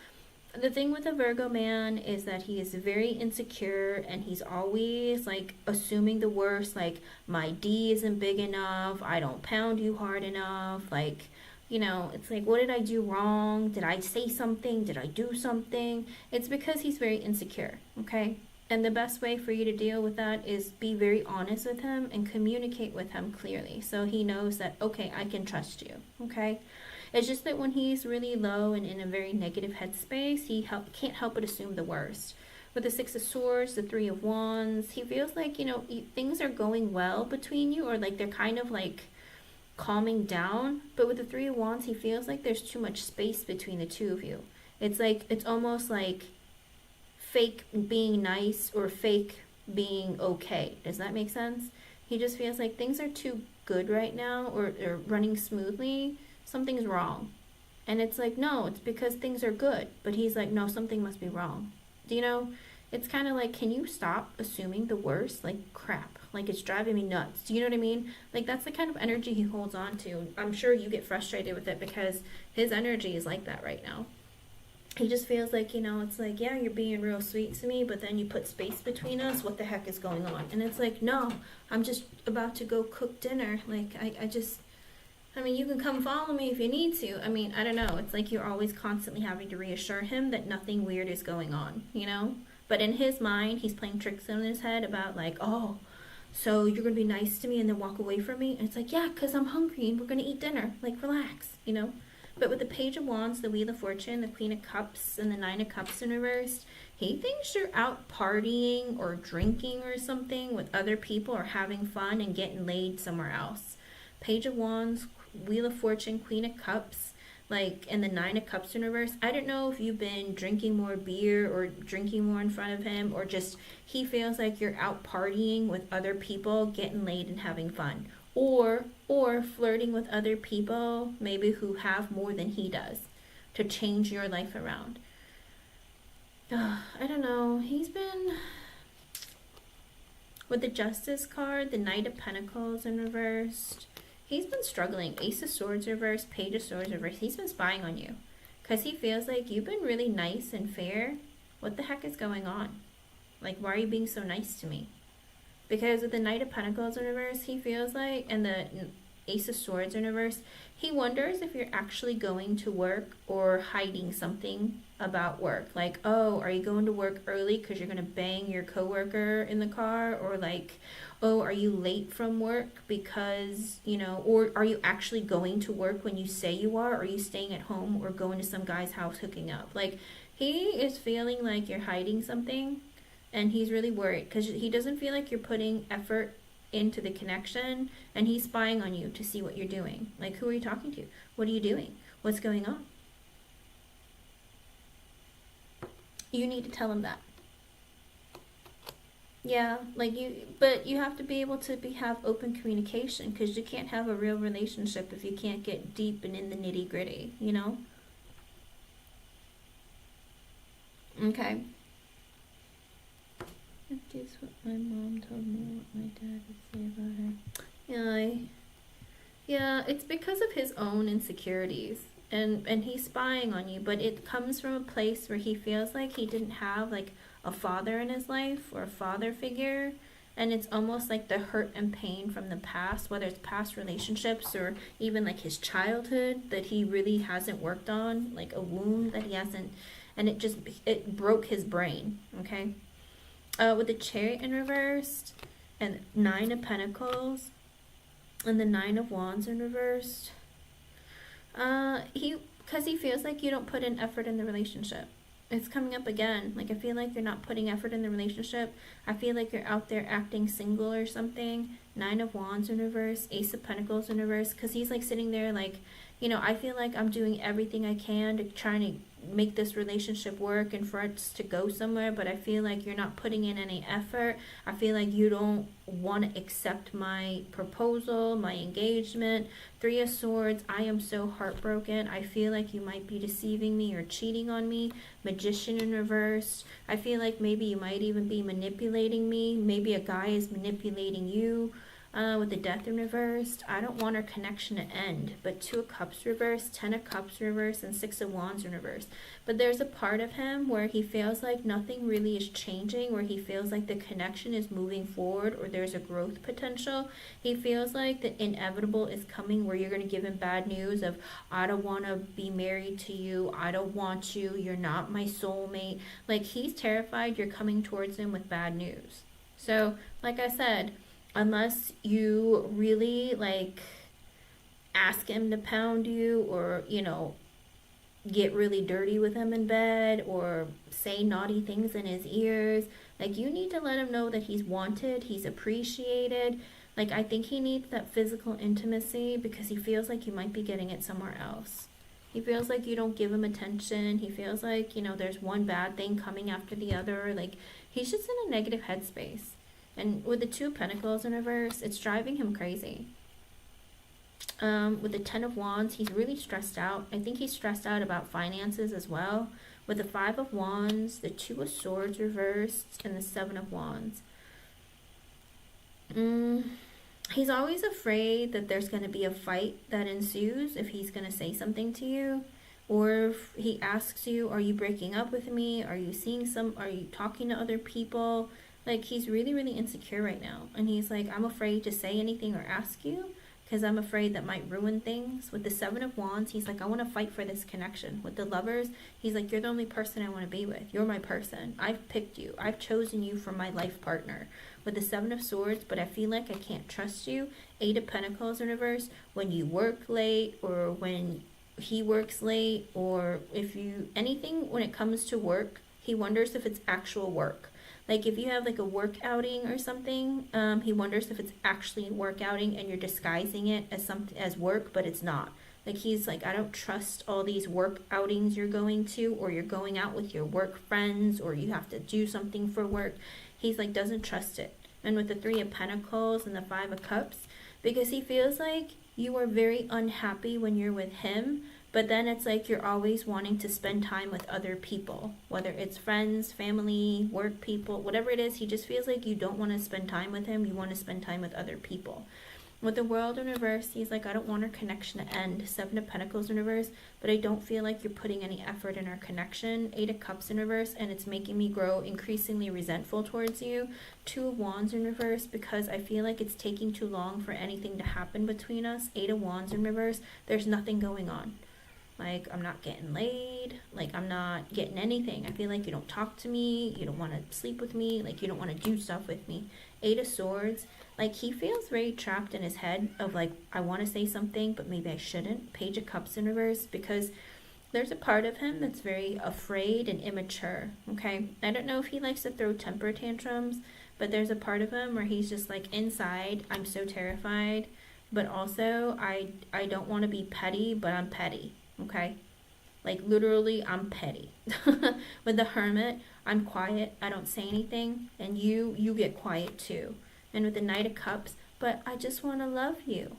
The thing with a Virgo man is that he is very insecure and he's always like assuming the worst, like my D isn't big enough, I don't pound you hard enough, like, it's like, what did I do wrong? Did I say something? Did I do something? It's because he's very insecure, okay? And the best way for you to deal with that is be very honest with him and communicate with him clearly so he knows that, okay, I can trust you, okay? It's just that when he's really low and in a very negative headspace, he can't help but assume the worst. With the Six of Swords, the Three of Wands, he feels like, things are going well between you, or like they're kind of like calming down. But with the Three of Wands, he feels like there's too much space between the two of you. It's like, it's almost like fake being nice or fake being okay. Does that make sense? He just feels like things are too good right now or running smoothly. Something's wrong. And it's like, no, it's because things are good. But he's like, no, something must be wrong. It's kind of like, can you stop assuming the worst? Like, crap. Like, it's driving me nuts. Do you know what I mean? Like, that's the kind of energy he holds on to. I'm sure you get frustrated with it because his energy is like that right now. He just feels like, it's like, yeah, you're being real sweet to me, but then you put space between us. What the heck is going on? And it's like, no, I'm just about to go cook dinner. Like, I mean, you can come follow me if you need to. I mean, I don't know. It's like you're always constantly having to reassure him that nothing weird is going on, But in his mind, he's playing tricks in his head about like, oh, so you're going to be nice to me and then walk away from me? And it's like, yeah, because I'm hungry and we're going to eat dinner. Like, relax, But with the Page of Wands, the Wheel of Fortune, the Queen of Cups, and the Nine of Cups in reverse, he thinks you're out partying or drinking or something with other people or having fun and getting laid somewhere else. Page of Wands, Wheel of Fortune, Queen of Cups, and the Nine of Cups in reverse. I don't know if you've been drinking more beer or drinking more in front of him, or just he feels like you're out partying with other people, getting laid and having fun. Or flirting with other people, maybe who have more than he does, to change your life around. I don't know. He's been, with the Justice card, the Knight of Pentacles in reversed, he's been struggling. Ace of Swords reversed, Page of Swords reversed. He's been spying on you because he feels like you've been really nice and fair. What the heck is going on? Like, why are you being so nice to me? Because with the Knight of Pentacles in reverse, he feels like, and the Ace of Swords in reverse, he wonders if you're actually going to work or hiding something about work. Like, oh, are you going to work early because you're going to bang your coworker in the car? Or like, oh, are you late from work because, or are you actually going to work when you say you are? Or are you staying at home or going to some guy's house hooking up? Like, he is feeling like you're hiding something. And he's really worried because he doesn't feel like you're putting effort into the connection, and he's spying on you to see what you're doing. Like, who are you talking to? What are you doing? What's going on? You need to tell him that. Yeah, but you have to be able to have open communication, because you can't have a real relationship if you can't get deep and in the nitty gritty, Okay. That's what my mom told me what my dad would say about her. Yeah, it's because of his own insecurities. And he's spying on you, but it comes from a place where he feels like he didn't have like a father in his life or a father figure, and it's almost like the hurt and pain from the past, whether it's past relationships or even like his childhood that he really hasn't worked on, like a wound that he hasn't, and it broke his brain. Okay. With the Chariot in reversed and 9 of Pentacles and the 9 of Wands in reversed, because he feels like you don't put in effort in the relationship. It's coming up again. Like, I feel like you're not putting effort in the relationship. I feel like you're out there acting single or something. 9 of Wands in reverse, Ace of Pentacles in reverse, because he's like sitting there like, I feel like I'm doing everything I can to try to make this relationship work and for it to go somewhere, but I feel like you're not putting in any effort. I feel like you don't want to accept my proposal, my engagement. 3 of Swords, I am so heartbroken. I feel like you might be deceiving me or cheating on me. Magician in reverse. I feel like maybe you might even be manipulating me. Maybe a guy is manipulating you. With the Death in reversed, I don't want our connection to end. But 2 of Cups reversed, 10 of Cups reversed, and 6 of Wands in reverse. But there's a part of him where he feels like nothing really is changing, where he feels like the connection is moving forward or there's a growth potential. He feels like the inevitable is coming, where you're going to give him bad news of, I don't want to be married to you, I don't want you, you're not my soulmate. Like, he's terrified you're coming towards him with bad news. So, like I said, unless you really like ask him to pound you or get really dirty with him in bed or say naughty things in his ears, like, you need to let him know that he's wanted, he's appreciated. Like, I think he needs that physical intimacy because he feels like you might be getting it somewhere else. He feels like you don't give him attention. He feels like there's one bad thing coming after the other. Like, he's just in a negative headspace. And with the 2 of Pentacles in reverse, it's driving him crazy. With the 10 of Wands, he's really stressed out. I think he's stressed out about finances as well. With the 5 of Wands, the 2 of Swords reversed, and the 7 of Wands. He's always afraid that there's going to be a fight that ensues if he's going to say something to you. Or if he asks you, are you breaking up with me? Are you talking to other people? Like, he's really, really insecure right now. And he's like, I'm afraid to say anything or ask you because I'm afraid that might ruin things. With the 7 of Wands, he's like, I want to fight for this connection. With the Lovers, he's like, you're the only person I want to be with. You're my person. I've picked you. I've chosen you for my life partner. With the 7 of Swords, but I feel like I can't trust you. 8 of Pentacles in reverse. When you work late or when he works late or anything when it comes to work, he wonders if it's actual work. Like, if you have like a work outing or something, he wonders if it's actually a work outing and you're disguising it as work, but it's not. Like, he's like, I don't trust all these work outings you're going to, or you're going out with your work friends, or you have to do something for work. He's like, doesn't trust it. And with the 3 of Pentacles and the 5 of Cups, because he feels like you are very unhappy when you're with him, but then it's like you're always wanting to spend time with other people, whether it's friends, family, work people, whatever it is. He just feels like you don't want to spend time with him. You want to spend time with other people. With the World in reverse, he's like, I don't want our connection to end. 7 of Pentacles in reverse, but I don't feel like you're putting any effort in our connection. 8 of Cups in reverse, and it's making me grow increasingly resentful towards you. 2 of Wands in reverse, because I feel like it's taking too long for anything to happen between us. 8 of Wands in reverse, there's nothing going on. Like, I'm not getting laid. Like, I'm not getting anything. I feel like you don't talk to me. You don't want to sleep with me. Like, you don't want to do stuff with me. 8 of Swords. Like, he feels very trapped in his head of, like, I want to say something, but maybe I shouldn't. Page of Cups in reverse, because there's a part of him that's very afraid and immature, okay? I don't know if he likes to throw temper tantrums, but there's a part of him where he's just, like, inside, I'm so terrified, but also I don't want to be petty, but I'm petty, okay? Like, literally, I'm petty. With the Hermit, I'm quiet, I don't say anything, and you get quiet too. And with the Knight of Cups, but I just want to love you.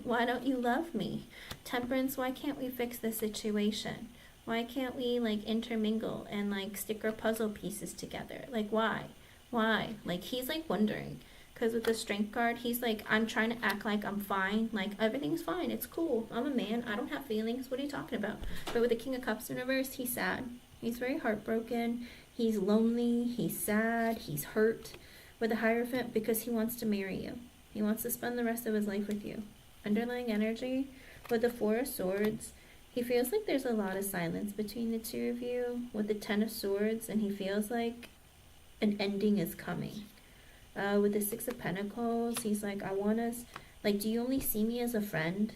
Why don't you love me? Temperance, why can't we fix this situation? Why can't we like intermingle and like stick our puzzle pieces together? Like why? Like he's like wondering. Because with the strength card, he's like, I'm trying to act like I'm fine. Like, everything's fine. It's cool. I'm a man. I don't have feelings. What are you talking about? But with the King of Cups in reverse, he's sad. He's very heartbroken. He's lonely. He's sad. He's hurt. With the Hierophant, because he wants to marry you. He wants to spend the rest of his life with you. Underlying energy, with the Four of Swords, he feels like there's a lot of silence between the two of you. With the Ten of Swords, and he feels like an ending is coming. With the Six of Pentacles, he's like, I want us, like, do you only see me as a friend?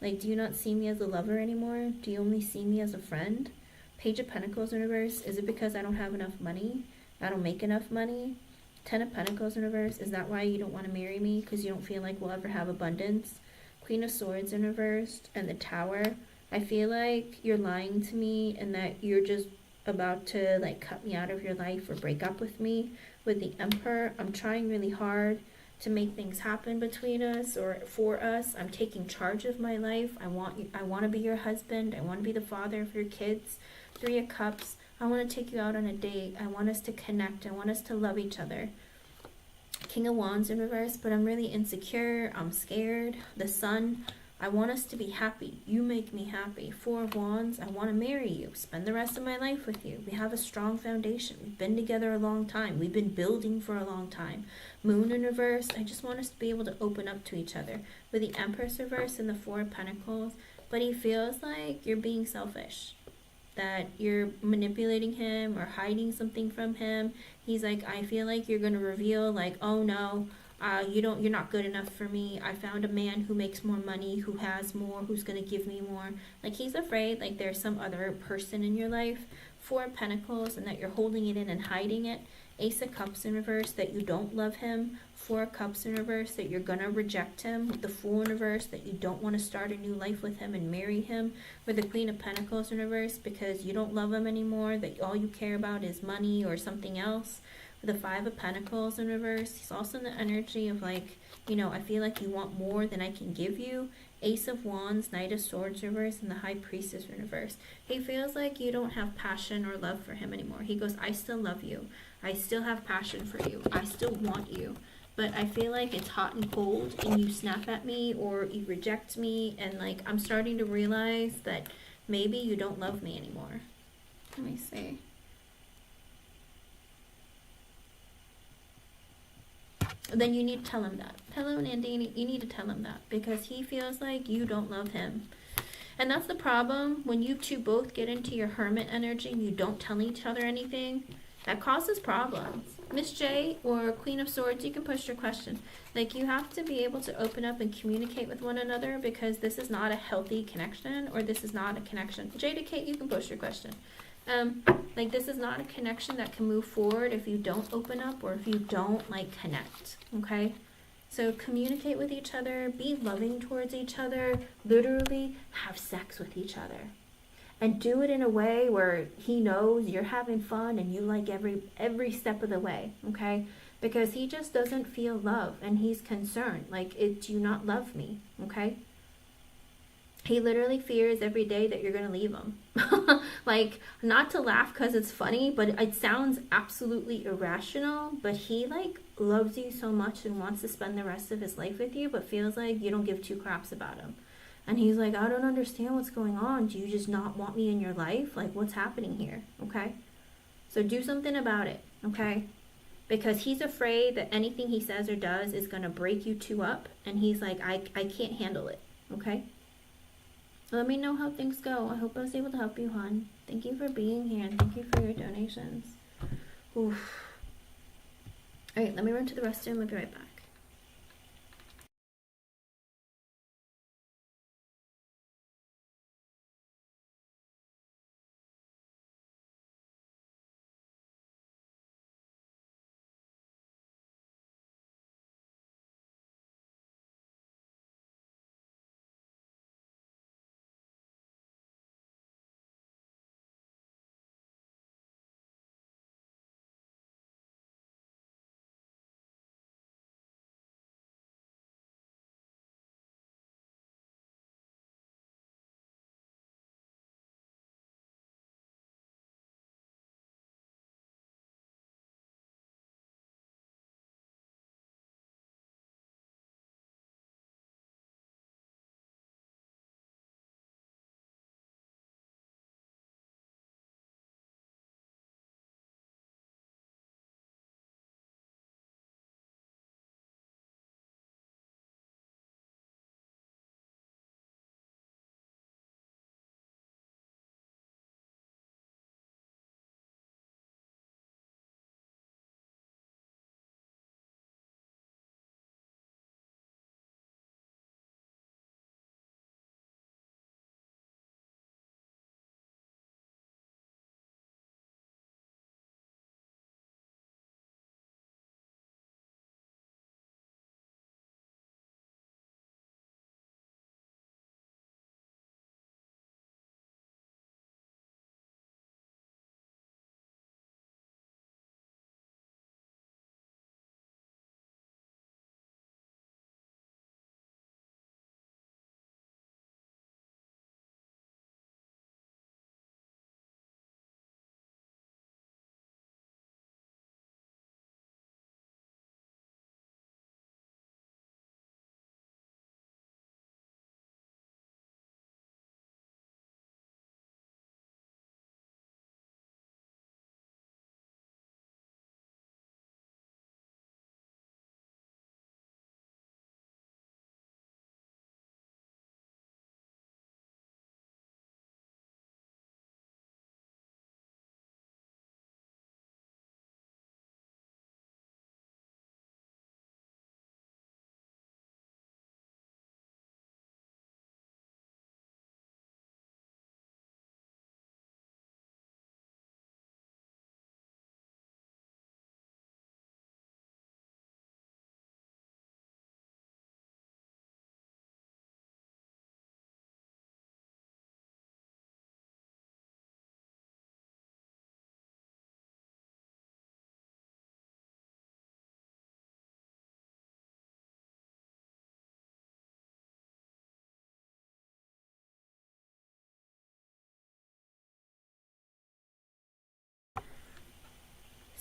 Like, do you not see me as a lover anymore? Do you only see me as a friend? Page of Pentacles in reverse, is it because I don't have enough money? I don't make enough money? Ten of Pentacles in reverse, is that why you don't want to marry me? Because you don't feel like we'll ever have abundance? Queen of Swords in reverse, and the Tower, I feel like you're lying to me and that you're just about to like cut me out of your life or break up with me. With the Emperor, I'm trying really hard to make things happen between us or for us. I'm taking charge of my life. I want to be your husband. I want to be the father of your kids. Three of Cups, I want to take you out on a date. I want us to connect. I want us to love each other. King of Wands in reverse, but I'm really insecure. I'm scared. The Sun, I want us to be happy. You make me happy. Four of Wands, I want to marry you. Spend the rest of my life with you. We have a strong foundation. We've been together a long time. We've been building for a long time. Moon in reverse, I just want us to be able to open up to each other. With the Empress reverse and the Four of Pentacles, but he feels like you're being selfish. That you're manipulating him or hiding something from him. He's like, I feel like you're going to reveal like, oh no, you're not good enough for me. I found a man who makes more money, who has more, who's going to give me more. Like he's afraid like there's some other person in your life. Four of Pentacles, and that you're holding it in and hiding it. Ace of Cups in reverse, that you don't love him. Four of Cups in reverse, that you're going to reject him. With the Fool in reverse, that you don't want to start a new life with him and marry him. With the Queen of Pentacles in reverse, because you don't love him anymore, that all you care about is money or something else. With the Five of Pentacles in reverse, he's also in the energy of like, you know, I feel like you want more than I can give you. Ace of Wands, Knight of Swords reverse, and the High Priestess in reverse. He feels like you don't have passion or love for him anymore. He goes, I still love you. I still have passion for you. I still want you. But I feel like it's hot and cold and you snap at me or you reject me, and like I'm starting to realize that maybe you don't love me anymore. Let me see. Then you need to tell him that. Tell him, Nandini, you need to tell him that because he feels like you don't love him. And that's the problem when you two both get into your hermit energy and you don't tell each other anything. That causes problems. Miss J or Queen of Swords, you can push your question. Like you have to be able to open up and communicate with one another because this is not a healthy connection or this is not a connection. J to Kate, you can push your question. Like this is not a connection that can move forward if you don't open up or if you don't like connect, okay? So communicate with each other, be loving towards each other, literally have sex with each other. And do it in a way where he knows you're having fun and you like every step of the way, okay? Because he just doesn't feel love and he's concerned, like, do you not love me, okay? He literally fears every day that you're going to leave him. Like, not to laugh because it's funny, but it sounds absolutely irrational. But he, like, loves you so much and wants to spend the rest of his life with you, but feels like you don't give two craps about him. And he's like, I don't understand what's going on. Do you just not want me in your life? Like, what's happening here? Okay? So do something about it, okay? Because he's afraid that anything he says or does is going to break you two up. And he's like, I can't handle it, okay? Let me know how things go. I hope I was able to help you, hon. Thank you for being here and thank you for your donations. Oof. Alright, let me run to the restroom. I'll be right back.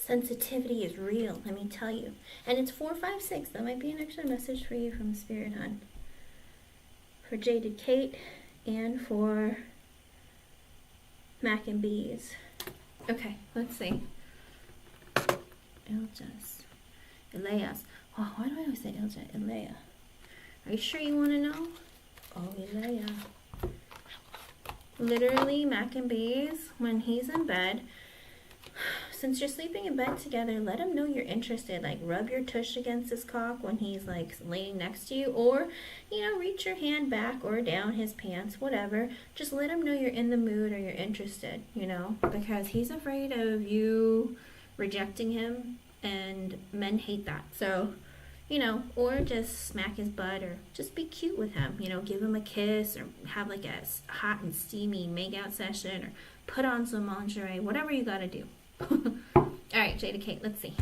Sensitivity is real, let me tell you. And it's 456. That might be an extra message for you from Spirit, hon. For Jaded Kate and for Mac and Bees. Okay, let's see. Iljas. Elias. Oh, why do I always say Ilja? Elia. Are you sure you want to know? Oh, Elia. Literally, Mac and Bees, when he's in bed, since you're sleeping in bed together, let him know you're interested. Like, rub your tush against his cock when he's, like, laying next to you. Or, you know, reach your hand back or down his pants, whatever. Just let him know you're in the mood or you're interested, you know? Because he's afraid of you rejecting him, and men hate that. So, you know, or just smack his butt, or just be cute with him. You know, give him a kiss, or have, like, a hot and steamy make-out session, or put on some lingerie, whatever you gotta do. All right, Jada Kate, let's see.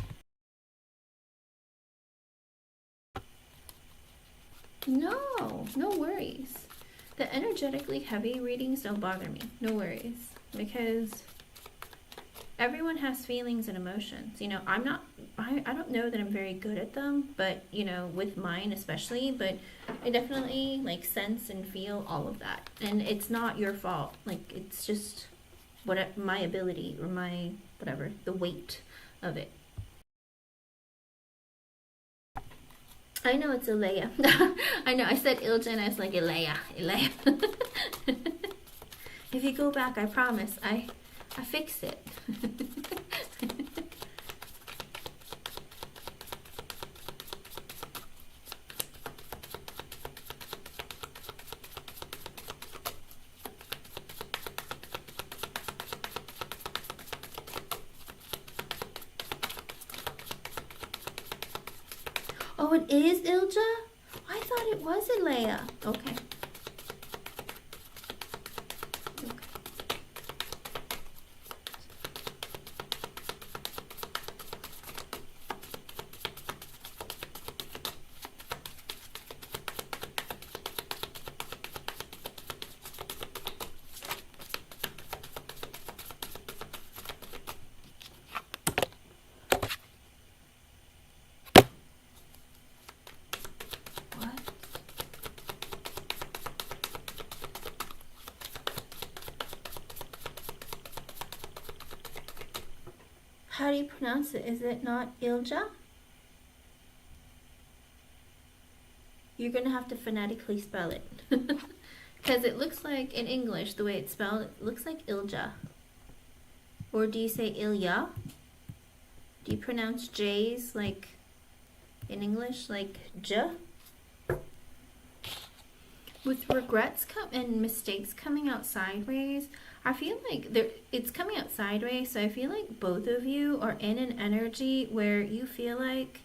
No worries. The energetically heavy readings don't bother me. No worries. Because everyone has feelings and emotions. You know, I don't know that I'm very good at them, but, you know, with mine especially, but I definitely, like, sense and feel all of that. And it's not your fault. Like, it's just my ability, or my whatever, the weight of it. I know it's Elea. I know, I said Ilja and I was like, Elea. If you go back, I promise, I fixed it. Oh, it is Ilja? I thought it was Elea. Okay. How do you pronounce it? Is it not Ilja? You're going to have to phonetically spell it. Because it looks like, in English, the way it's spelled, it looks like Ilja. Or do you say Ilya? Do you pronounce J's like in English, like J? With regrets and mistakes coming out sideways, I feel like it's coming out sideways, so I feel like both of you are in an energy where you feel like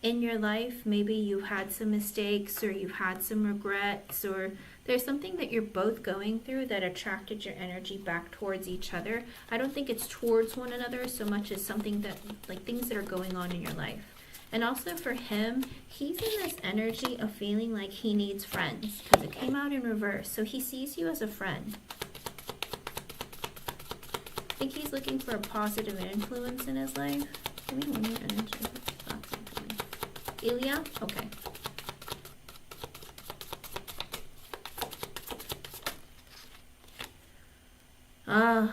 in your life maybe you've had some mistakes, or you've had some regrets, or there's something that you're both going through that attracted your energy back towards each other. I don't think it's towards one another so much as something that, like, things that are going on in your life. And also for him, he's in this energy of feeling like he needs friends, because it came out in reverse. So he sees you as a friend. I think he's looking for a positive influence in his life. Give me one more energy. Ilya? Okay. I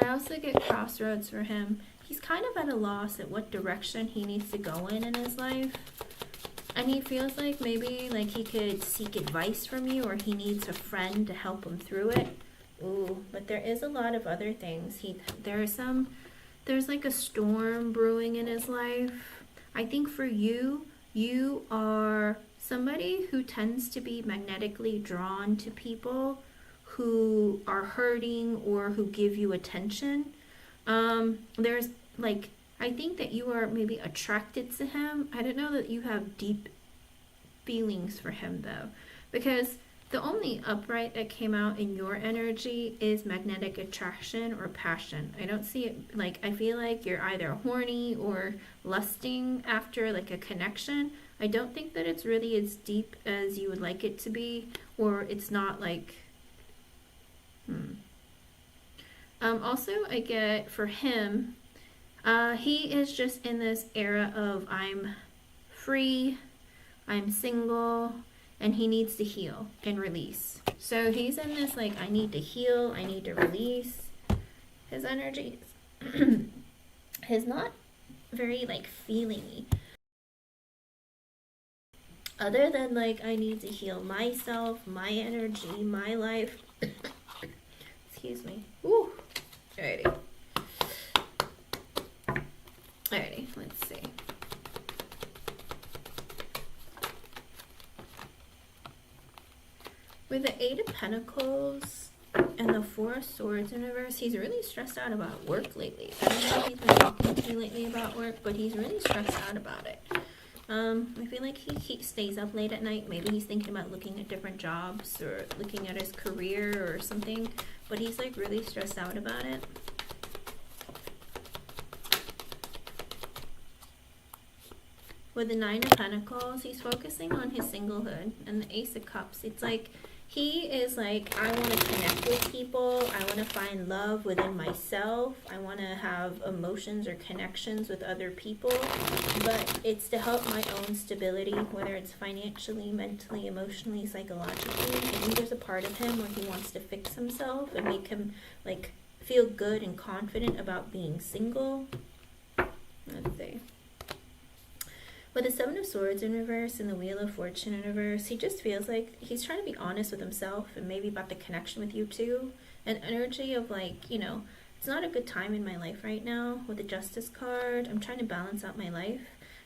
also get crossroads for him. He's kind of at a loss at what direction he needs to go in his life. And he feels like maybe like he could seek advice from you, or he needs a friend to help him through it. Ooh, but there is a lot of other things. There's like a storm brewing in his life. I think for you, you are somebody who tends to be magnetically drawn to people who are hurting or who give you attention. There's like, I think that you are maybe attracted to him. I don't know that you have deep feelings for him though, because the only upright that came out in your energy is magnetic attraction or passion. I don't see it, like, I feel like you're either horny or lusting after like a connection. I don't think that it's really as deep as you would like it to be, or it's not like, also I get for him, He is just in this era of I'm free, I'm single, and he needs to heal and release. So he's in this like, I need to heal, I need to release. His energy is not very like feelingy. Other than like, I need to heal myself, my energy, my life. Excuse me. Woo. Alrighty. Alrighty, let's see. With the Eight of Pentacles and the Four of Swords in reverse, he's really stressed out about work lately. I don't know if he's been talking to you lately about work, but he's really stressed out about it. I feel like he stays up late at night. Maybe he's thinking about looking at different jobs or looking at his career or something, but he's like really stressed out about it. With the Nine of Pentacles, he's focusing on his singlehood, and the Ace of Cups. It's like he is like, I want to connect with people. I want to find love within myself. I want to have emotions or connections with other people. But it's to help my own stability, whether it's financially, mentally, emotionally, psychologically. I think there's a part of him where he wants to fix himself and make him like feel good and confident about being single. Let's see. With the Seven of Swords in reverse and the Wheel of Fortune in reverse, he just feels like he's trying to be honest with himself and maybe about the connection with you too. An energy of like, you know, it's not a good time in my life right now. With the Justice card, I'm trying to balance out my life.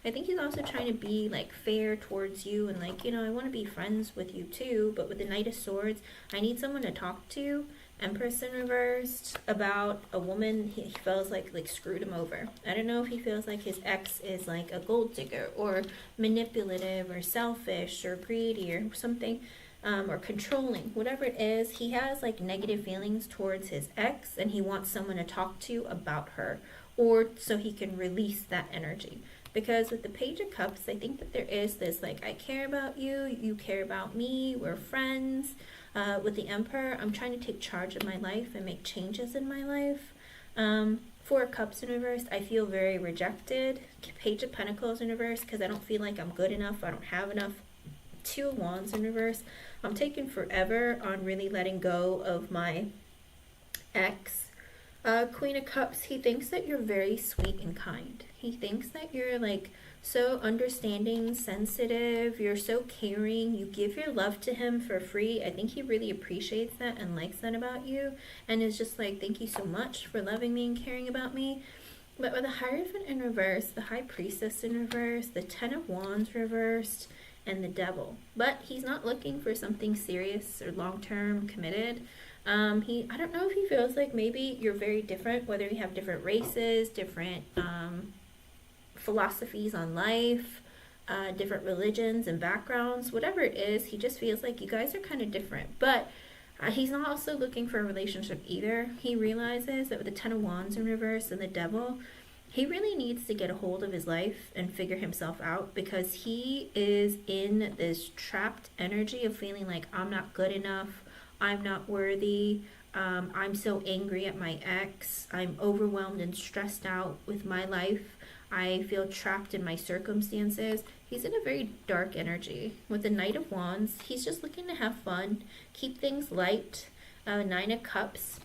I think he's also trying to be like fair towards you and like, you know, I want to be friends with you too. But with the Knight of Swords, I need someone to talk to. Empress in reversed, about a woman he feels like screwed him over. I don't know if he feels like his ex is like a gold digger or manipulative or selfish or greedy or something, or controlling. Whatever it is, he has like negative feelings towards his ex and he wants someone to talk to about her, or so he can release that energy. Because with the Page of Cups, I think that there is this like, I care about you, you care about me, we're friends. With the Emperor, I'm trying to take charge of my life and make changes in my life. Four of Cups in reverse, I feel very rejected. Page of Pentacles in reverse, because I don't feel like I'm good enough, I don't have enough. Two of Wands in reverse, I'm taking forever on really letting go of my ex. Queen of Cups, he thinks that you're very sweet and kind. He thinks that you're like so understanding, sensitive, you're so caring, you give your love to him for free. I think he really appreciates that and likes that about you, and is just like, thank you so much for loving me and caring about me. But with the Hierophant in reverse, the High Priestess in reverse, the Ten of Wands reversed, and the Devil. But he's not looking for something serious or long-term committed. I don't know if he feels like maybe you're very different, whether you have different races, different philosophies on life, different religions and backgrounds, whatever it is, he just feels like you guys are kind of different. But he's not also looking for a relationship either. He realizes that with the Ten of Wands in reverse and the Devil, he really needs to get a hold of his life and figure himself out, because he is in this trapped energy of feeling like, I'm not good enough, I'm not worthy, I'm so angry at my ex, I'm overwhelmed and stressed out with my life, I feel trapped in my circumstances. He's in a very dark energy. With the Knight of Wands, he's just looking to have fun, keep things light. Nine of Cups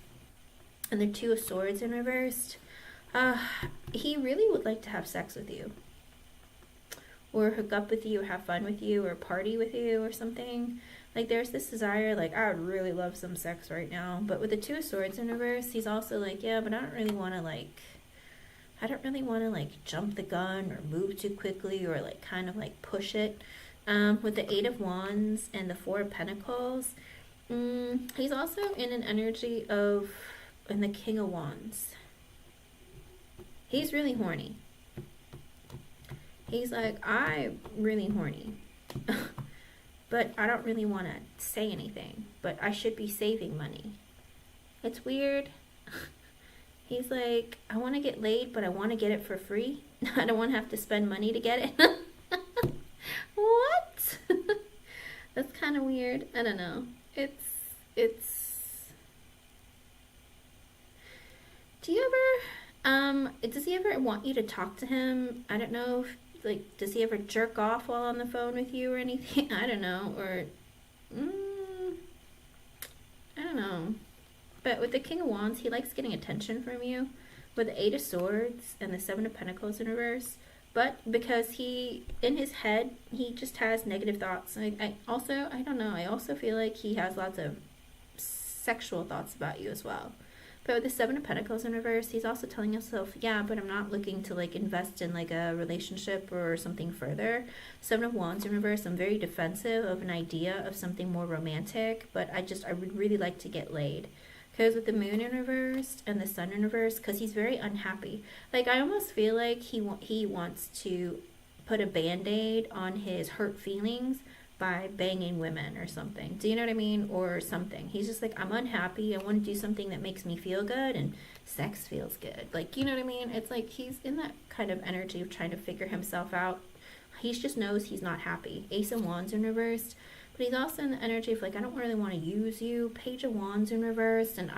and the Two of Swords in reversed. He really would like to have sex with you, or hook up with you, or have fun with you, or party with you, or something. Like, there's this desire, like, I would really love some sex right now. But with the Two of Swords in reverse, he's also like, yeah, but I don't really want to jump the gun or move too quickly or like kind of like push it. With the Eight of Wands and the Four of Pentacles, he's also in an energy of, and the King of Wands. He's really horny. He's like, I'm really horny. But I don't really want to say anything. But I should be saving money. It's weird. He's like, I want to get laid, but I want to get it for free. I don't want to have to spend money to get it. What? That's kind of weird. I don't know. It's... Do you ever Does he ever want you to talk to him? I don't know if, like, does he ever jerk off while on the phone with you or anything? I don't know. Or, I don't know. But with the King of Wands, he likes getting attention from you. With the Eight of Swords and the Seven of Pentacles in reverse. But because he, in his head, he just has negative thoughts. I don't know, I also feel like he has lots of sexual thoughts about you as well. But with the Seven of Pentacles in reverse, he's also telling himself, yeah, but I'm not looking to like invest in like a relationship or something further. Seven of Wands in reverse, I'm very defensive of an idea of something more romantic, but I would really like to get laid. Because with the Moon in reverse and the Sun in reverse, because he's very unhappy. Like, I almost feel like he wants to put a Band-Aid on his hurt feelings by banging women or something. Do you know what I mean? Or something. He's just like, I'm unhappy. I want to do something that makes me feel good, and sex feels good. Like, you know what I mean? It's like he's in that kind of energy of trying to figure himself out. He just knows he's not happy. Ace of Wands in reverse. But he's also in the energy of like, I don't really want to use you. Page of Wands in reverse. And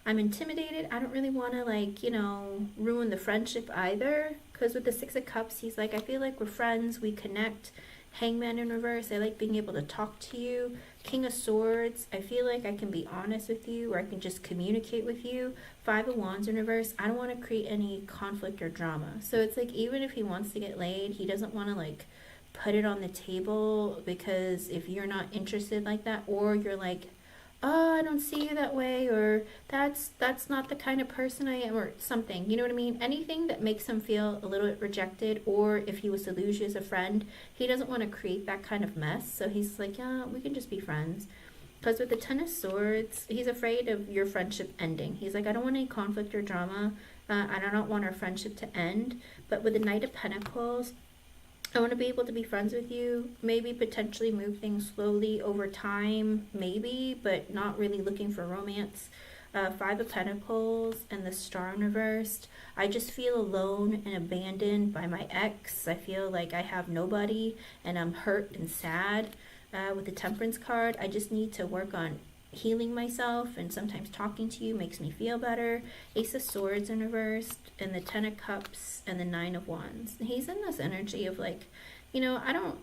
I'm intimidated. I don't really want to like, you know, ruin the friendship either. Because with the Six of Cups, he's like, I feel like we're friends. We connect. Hangman in reverse, I like being able to talk to you. King of Swords, I feel like I can be honest with you, or I can just communicate with you. Five of Wands in reverse, I don't want to create any conflict or drama. So it's like, even if he wants to get laid, he doesn't want to like put it on the table, because if you're not interested like that, or you're like, oh, I don't see you that way, or that's not the kind of person I am, or something, you know what I mean? Anything that makes him feel a little bit rejected, or if he was to lose you as a friend, he doesn't want to create that kind of mess. So he's like, yeah, we can just be friends. Because with the Ten of Swords, he's afraid of your friendship ending. He's like, I don't want any conflict or drama. I don't want our friendship to end. But with the Knight of Pentacles, I want to be able to be friends with you, maybe potentially move things slowly over time, maybe, but not really looking for romance. Five of Pentacles and the Star in reversed. I just feel alone and abandoned by my ex. I feel like I have nobody and I'm hurt and sad. With the Temperance card, I just need to work on healing myself, and sometimes talking to you makes me feel better. Ace of Swords in reversed, and the Ten of Cups and the Nine of Wands. He's in this energy of like, you know, I don't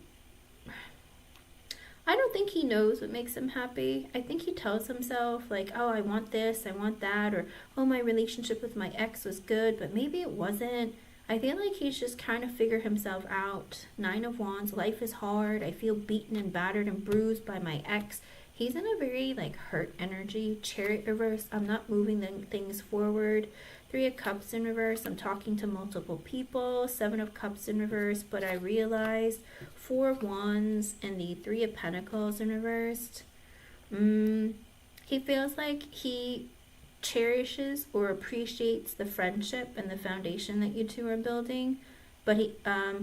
think he knows what makes him happy. I think he tells himself like, oh, I want this, I want that, or oh, my relationship with my ex was good, but maybe it wasn't. I feel like he's just trying to figure himself out. Nine of Wands, life is hard. I feel beaten and battered and bruised by my ex. He's in a very like hurt energy. Chariot reverse, I'm not moving things forward. Three of Cups in reverse, I'm talking to multiple people. Seven of Cups in reverse, but I realized. Four of Wands and the Three of Pentacles in reversed. He feels like he cherishes or appreciates the friendship and the foundation that you two are building, but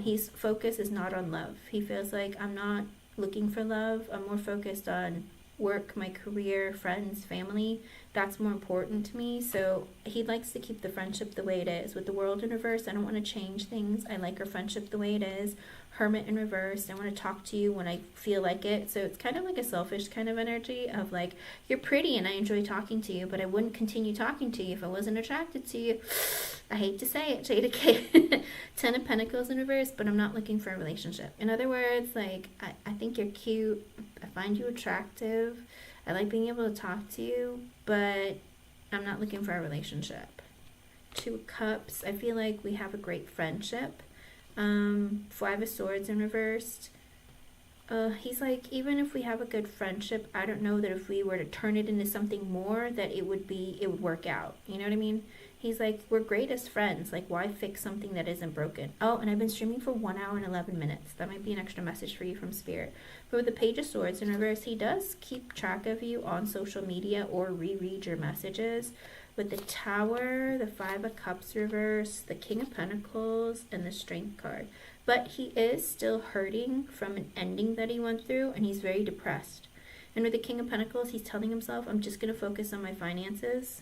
his focus is not on love. He feels like, I'm not looking for love. I'm more focused on work, my career, friends, family. That's more important to me. So he likes to keep the friendship the way it is. With the World in reverse, I don't want to change things. I like our friendship the way it is. Hermit in reverse, I want to talk to you when I feel like it. So it's kind of like a selfish kind of energy of like, you're pretty and I enjoy talking to you, but I wouldn't continue talking to you if I wasn't attracted to you. I hate to say it, Jada K. Ten of Pentacles in reverse, but I'm not looking for a relationship. In other words, like, I think you're cute. I find you attractive. I like being able to talk to you, but I'm not looking for a relationship. Two of Cups, I feel like we have a great friendship. Five of Swords in reversed. He's like, even if we have a good friendship, I don't know that if we were to turn it into something more, that it would work out. You know what I mean? He's like, we're great as friends. Like, why fix something that isn't broken? Oh, and I've been streaming for 1 hour and 11 minutes. That might be an extra message for you from Spirit. But with the Page of Swords in reverse, he does keep track of you on social media or reread your messages. With the Tower, the Five of Cups reverse, the King of Pentacles, and the Strength card. But he is still hurting from an ending that he went through, and he's very depressed. And with the King of Pentacles, he's telling himself, I'm just going to focus on my finances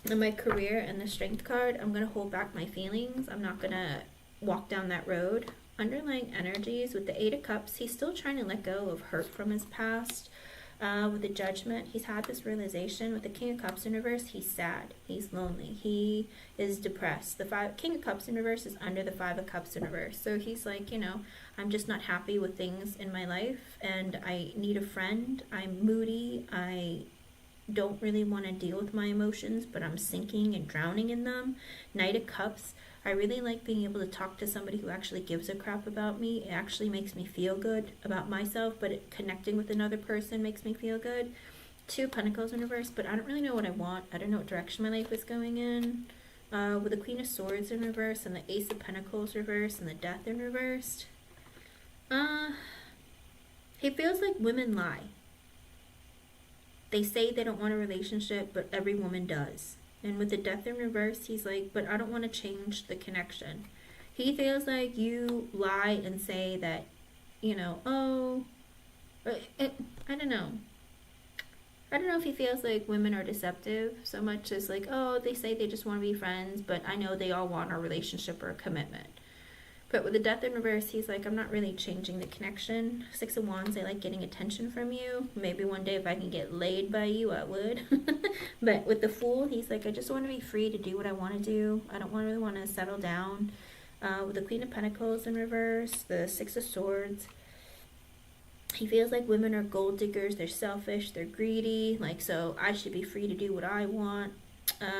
and my career. And the Strength card, I'm going to hold back my feelings. I'm not going to walk down that road. Underlying energies with the Eight of Cups, he's still trying to let go of hurt from his past. With the Judgment, he's had this realization. With the King of Cups in reverse, he's sad. He's lonely. He is depressed. The King of Cups in reverse is under the Five of Cups in reverse. So he's like, I'm just not happy with things in my life, and I need a friend. I'm moody. I don't really want to deal with my emotions, but I'm sinking and drowning in them. Knight of Cups. I really like being able to talk to somebody who actually gives a crap about me. It actually makes me feel good about myself, but connecting with another person makes me feel good. Two Pentacles in reverse, but I don't really know what I want. I don't know what direction my life is going in. With the Queen of Swords in reverse and the Ace of Pentacles reverse and the Death in reverse. He feels like women lie. They say they don't want a relationship, but every woman does. And with the Death in reverse, he's like, but I don't want to change the connection. He feels like you lie and say that, I don't know. I don't know if he feels like women are deceptive so much as like, oh, they say they just want to be friends, but I know they all want a relationship or a commitment. But with the Death in reverse, he's like, I'm not really changing the connection. Six of Wands, I like getting attention from you. Maybe one day if I can get laid by you, I would. But with the Fool, he's like, I just want to be free to do what I want to do. I don't really want to settle down. With the Queen of Pentacles in reverse, the Six of Swords, he feels like women are gold diggers. They're selfish. They're greedy. Like, so I should be free to do what I want.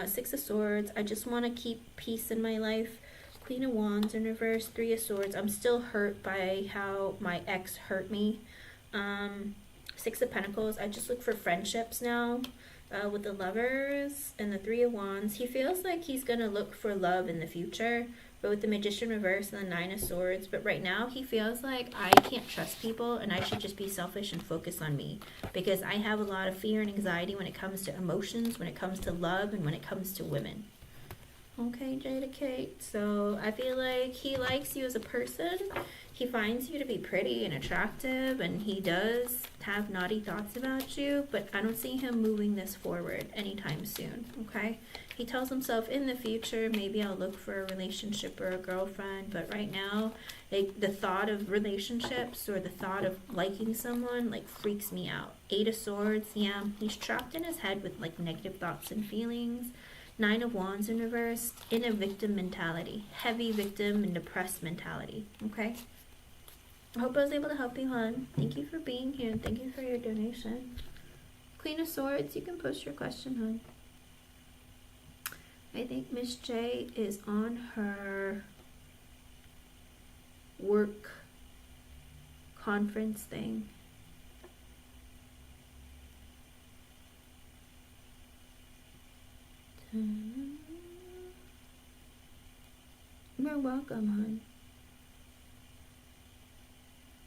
Six of Swords, I just want to keep peace in my life. Queen of Wands in reverse, Three of Swords. I'm still hurt by how my ex hurt me. Six of Pentacles. I just look for friendships now. With the Lovers and the Three of Wands, he feels like he's gonna look for love in the future. But with the Magician reverse and the Nine of Swords, but right now he feels like I can't trust people and I should just be selfish and focus on me, because I have a lot of fear and anxiety when it comes to emotions, when it comes to love, and when it comes to women. Okay, Jada Kate. So I feel like he likes you as a person. He finds you to be pretty and attractive, and he does have naughty thoughts about you, but I don't see him moving this forward anytime soon, okay? He tells himself in the future, maybe I'll look for a relationship or a girlfriend, but right now, like, the thought of relationships or the thought of liking someone, like, freaks me out. Eight of Swords, yeah, he's trapped in his head with, like, negative thoughts and feelings. Nine of Wands in reverse, in a victim mentality, heavy victim and depressed mentality, okay? I hope I was able to help you, hon. Thank you for being here, and thank you for your donation. Queen of Swords, you can post your question, hon. I think Miss J is on her work conference thing. You're welcome, hon.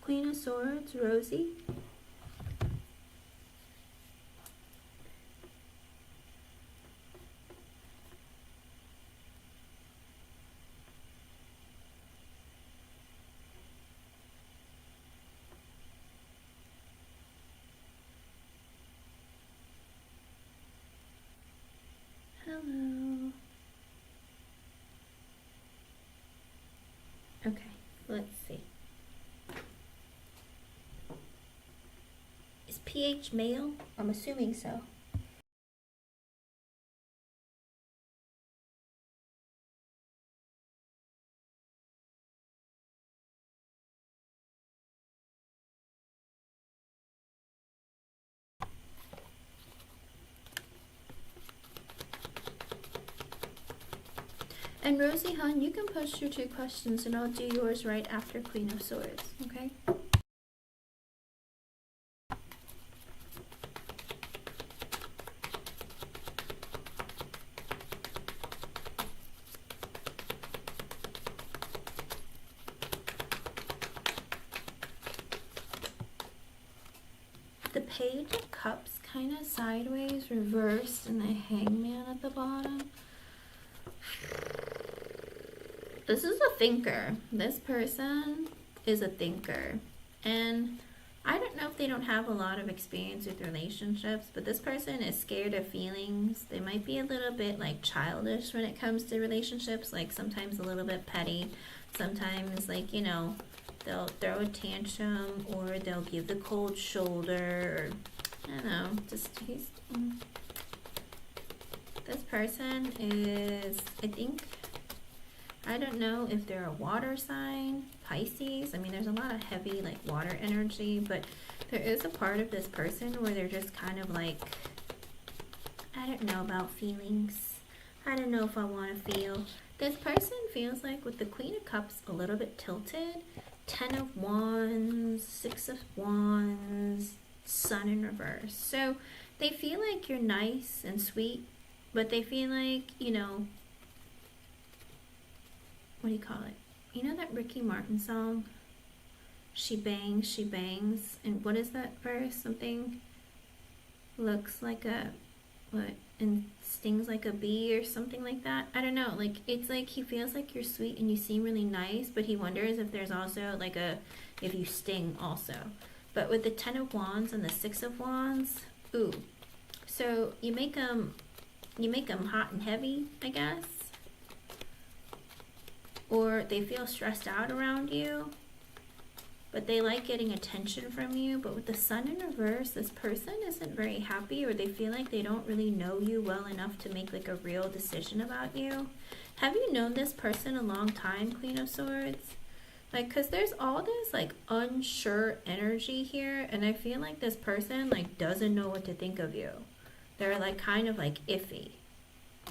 Queen of Swords, Rosie. Hello. Okay, let's see. Is PH male? I'm assuming so. And Rosie, hon, you can post your two questions and I'll do yours right after Queen of Swords, okay? The Page of Cups kind of sideways, reversed, and the Hangman at the bottom. This is a thinker. This person is a thinker. And I don't know if they don't have a lot of experience with relationships, but this person is scared of feelings. They might be a little bit like childish when it comes to relationships, like sometimes a little bit petty. Sometimes, like, they'll throw a tantrum or they'll give the cold shoulder. Or I don't know, just this person is, I don't know if they're a water sign, Pisces. I mean, there's a lot of heavy, like, water energy, but there is a part of this person where they're just kind of like, I don't know about feelings. I don't know if I want to feel. This person feels like with the Queen of Cups a little bit tilted, 10 of Wands, 6 of Wands, Sun in reverse. So they feel like you're nice and sweet, but they feel like, you know, what do you call it? You know that Ricky Martin song? She bangs, she bangs. And what is that verse? Something looks like a, what? And stings like a bee or something like that. I don't know. Like, it's like he feels like you're sweet and you seem really nice, but he wonders if there's also like if you sting also. But with the 10 of Wands and the 6 of Wands, ooh. So you make them hot and heavy, I guess. Or they feel stressed out around you, but they like getting attention from you. But with the Sun in reverse, this person isn't very happy, or they feel like they don't really know you well enough to make like a real decision about you. Have you known this person a long time, Queen of Swords? Like, because there's all this like unsure energy here, and I feel like this person like doesn't know what to think of you. They're like kind of like iffy.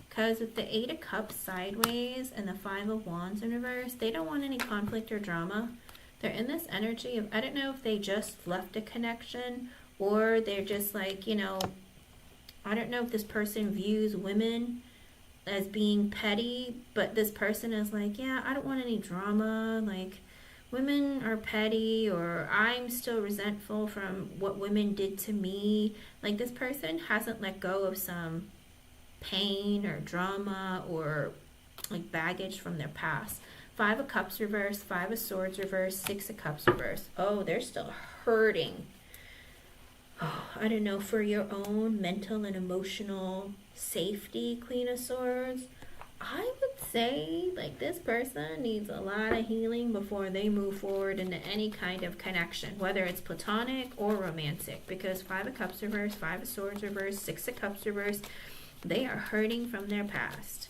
Because with the 8 of Cups sideways and the 5 of Wands in reverse, they don't want any conflict or drama. They're in this energy of, I don't know if they just left a connection, or they're just like, you know, I don't know if this person views women as being petty, but this person is like, yeah, I don't want any drama. Like, women are petty, or I'm still resentful from what women did to me. Like, this person hasn't let go of some pain or drama or like baggage from their past. 5 of Cups reverse, 5 of Swords reverse, 6 of Cups reverse. Oh, they're still hurting. Oh, I don't know, for your own mental and emotional safety, Queen of Swords, I would say like this person needs a lot of healing before they move forward into any kind of connection, whether it's platonic or romantic, because 5 of Cups reverse, 5 of Swords reverse, 6 of Cups reverse, they are hurting from their past.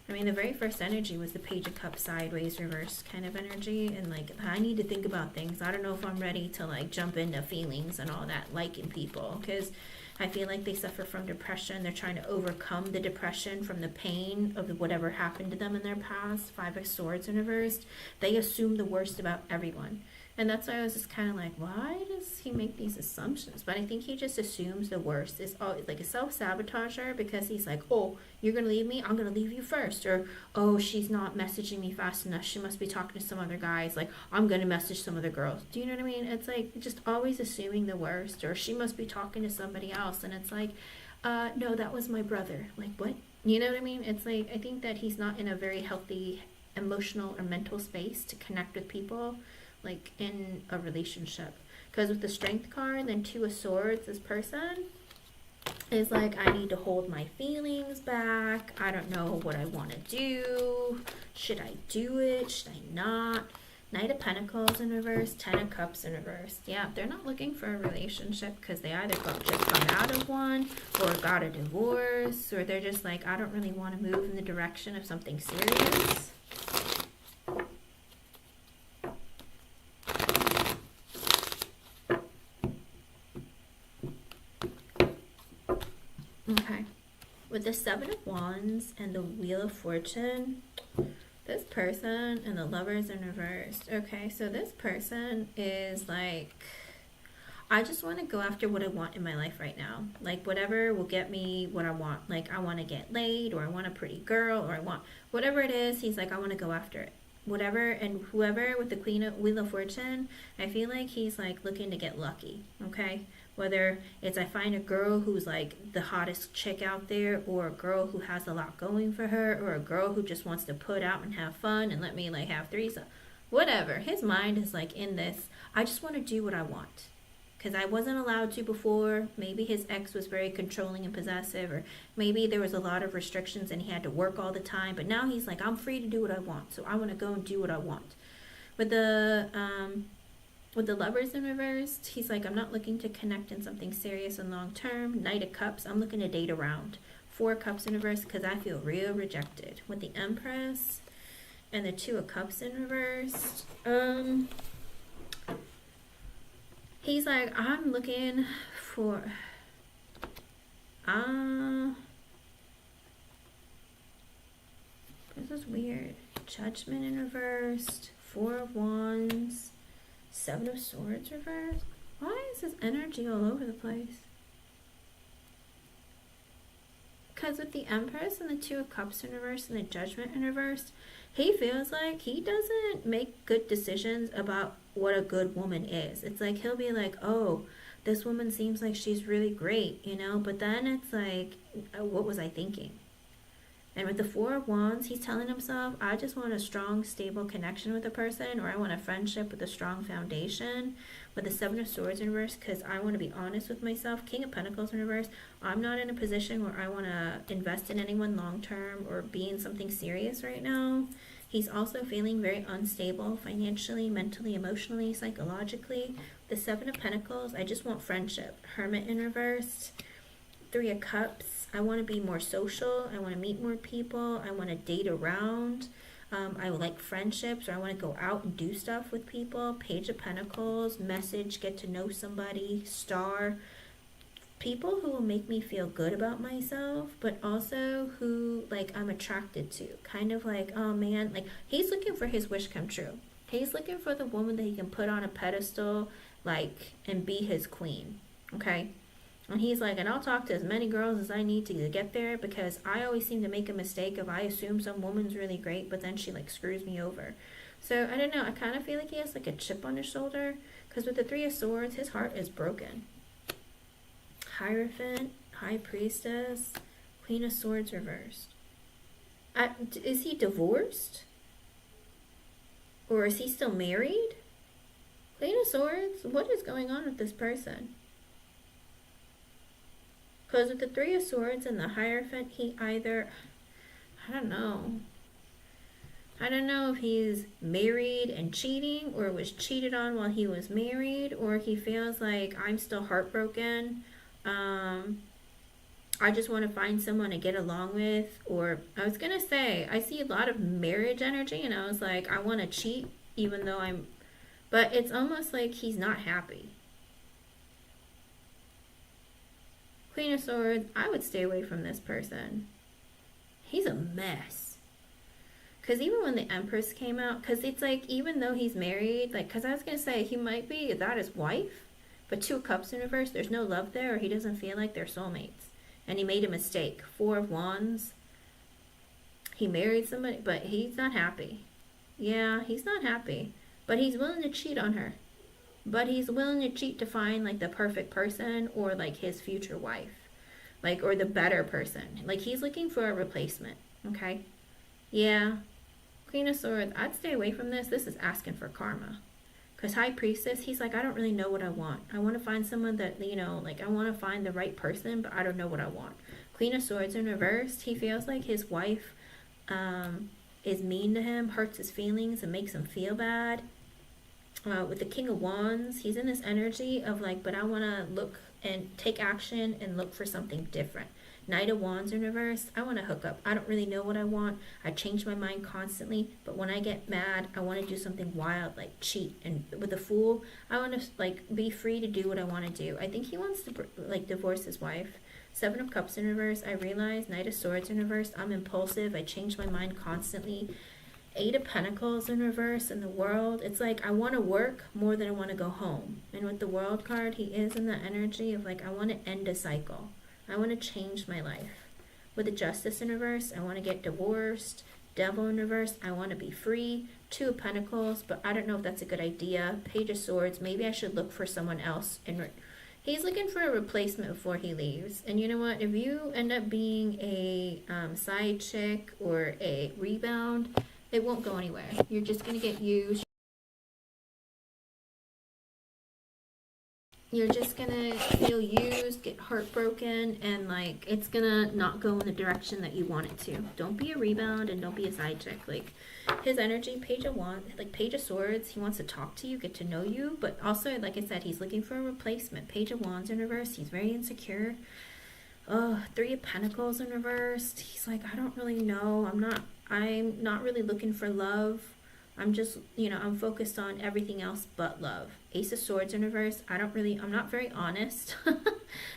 I mean, the very first energy was the Page of Cups sideways reverse kind of energy, and like, I need to think about things. I don't know if I'm ready to like jump into feelings and all that, liking people, because I feel like they suffer from depression. They're trying to overcome the depression from the pain of whatever happened to them in their past. 5 of Swords in reverse. They assume the worst about everyone. And that's why I was just kind of like, why does he make these assumptions? But I think he just assumes the worst. It's always like a self-sabotager, because he's like, oh, you're going to leave me? I'm going to leave you first. Or, oh, she's not messaging me fast enough. She must be talking to some other guys. Like, I'm going to message some other girls. Do you know what I mean? It's like just always assuming the worst. Or she must be talking to somebody else. And it's like, no, that was my brother. Like, what? You know what I mean? It's like, I think that he's not in a very healthy emotional or mental space to connect with people, like in a relationship. Because with the Strength card, then 2 of Swords, this person is like, I need to hold my feelings back. I don't know what I want to do. Should I do it? Should I not? Knight of Pentacles in reverse, 10 of Cups in reverse. Yeah, they're not looking for a relationship, because they either just got out of one, or got a divorce, or they're just like, I don't really want to move in the direction of something serious. Okay, with the 7 of Wands and the Wheel of Fortune, this person and the Lovers in reverse. Okay, so this person is like, I just want to go after what I want in my life right now. Like, whatever will get me what I want. Like, I want to get laid, or I want a pretty girl, or I want whatever it is. He's like, I want to go after it. Whatever, and whoever with the Wheel of Fortune, I feel like he's like looking to get lucky, okay? Whether it's I find a girl who's like the hottest chick out there, or a girl who has a lot going for her, or a girl who just wants to put out and have fun and let me like have threesome. Whatever. His mind is like in this, I just want to do what I want. Because I wasn't allowed to before. Maybe his ex was very controlling and possessive, or maybe there was a lot of restrictions and he had to work all the time. But now he's like, I'm free to do what I want, so I want to go and do what I want. With the With the Lovers in reversed, he's like, I'm not looking to connect in something serious and long term. Knight of Cups, I'm looking to date around. Four of Cups in reverse because I feel real rejected. With the Empress and the Two of Cups in reverse, he's like, I'm looking for this is weird. Judgment in reversed, Four of Wands, Seven of Swords reversed. Why is this energy all over the place? Because with the Empress and the Two of Cups in reverse and the Judgment in reverse, he feels like he doesn't make good decisions about what a good woman is. It's like he'll be like, oh, this woman seems like she's really great, you know? But then it's like, what was I thinking? And with the Four of Wands, he's telling himself, I just want a strong, stable connection with a person, or I want a friendship with a strong foundation. With the Seven of Swords in reverse, because I want to be honest with myself. King of Pentacles in reverse, I'm not in a position where I want to invest in anyone long term or be in something serious right now. He's also feeling very unstable financially, mentally, emotionally, psychologically. The Seven of Pentacles, I just want friendship. Hermit in reverse. Three of Cups, I want to be more social. I want to meet more people. I want to date around. I like friendships, or I want to go out and do stuff with people. Page of Pentacles, message, get to know somebody. Star, people who will make me feel good about myself, but also who like I'm attracted to. Kind of like, oh man, like he's looking for his wish come true. He's looking for the woman that he can put on a pedestal, like, and be his queen. Okay? And he's like, and I'll talk to as many girls as I need to get there, because I always seem to make a mistake if I assume some woman's really great, but then she like screws me over. So I don't know, I kind of feel like he has like a chip on his shoulder, because with the Three of Swords, his heart is broken. Hierophant, High Priestess, Queen of Swords reversed. Is he divorced? Or is he still married? Queen of Swords, what is going on with this person? Because with the Three of Swords and the Hierophant, he either, I don't know if he's married and cheating, or was cheated on while he was married, or he feels like, I'm still heartbroken. I just want to find someone to get along with. Or I was going to say, I see a lot of marriage energy, and I was like, I want to cheat even though but it's almost like he's not happy. Queen of Swords, I would stay away from this person. He's a mess. Because even when the Empress came out, because it's like, even though he's married, like, because I was going to say, he might be that his wife, but Two of Cups in reverse, there's no love there, or he doesn't feel like they're soulmates. And he made a mistake. Four of Wands, he married somebody, but he's not happy. Yeah, he's not happy. But he's willing to cheat on her. But he's willing to cheat to find like the perfect person, or like his future wife, like, or the better person. Like he's looking for a replacement. Okay, yeah. Queen of Swords, I'd stay away from this. This is asking for karma. Because High Priestess, he's like, I don't really know what I want. I want to find someone that, you know, like I want to find the right person, but I don't know what I want. Queen of Swords in reversed, he feels like his wife is mean to him, hurts his feelings, and makes him feel bad. With the King of Wands, he's in this energy of like, but I want to look and take action and look for something different. Knight of Wands in reverse, I want to hook up. I don't really know what I want. I change my mind constantly, but when I get mad, I want to do something wild, like cheat. And with the Fool, I want to like be free to do what I want to do. I think he wants to like divorce his wife. Seven of Cups in reverse, I realize. Knight of Swords in reverse, I'm impulsive. I change my mind constantly. Eight of Pentacles in reverse in the World, it's like I want to work more than I want to go home. And with the World card, he is in the energy of like, I want to end a cycle. I want to change my life. With the Justice in reverse, I want to get divorced. Devil in reverse, I want to be free. Two of Pentacles, but I don't know if that's a good idea. Page of Swords, maybe I should look for someone else. He's looking for a replacement before he leaves. And you know what? If you end up being a side chick or a rebound, it won't go anywhere. You're just going to get used. you're just gonna feel used, get heartbroken, and like it's gonna not go in the direction that you want it to. Don't be a rebound and don't be a side chick. Like his energy, Page of Wands, like Page of Swords, he wants to talk to you, get to know you, but also, like I said, he's looking for a replacement. Page of Wands in reverse, he's very insecure. Oh, Three of Pentacles in reverse. He's like, I don't really know. I'm not really looking for love. I'm just, I'm focused on everything else but love. Ace of Swords in reverse. I'm not very honest.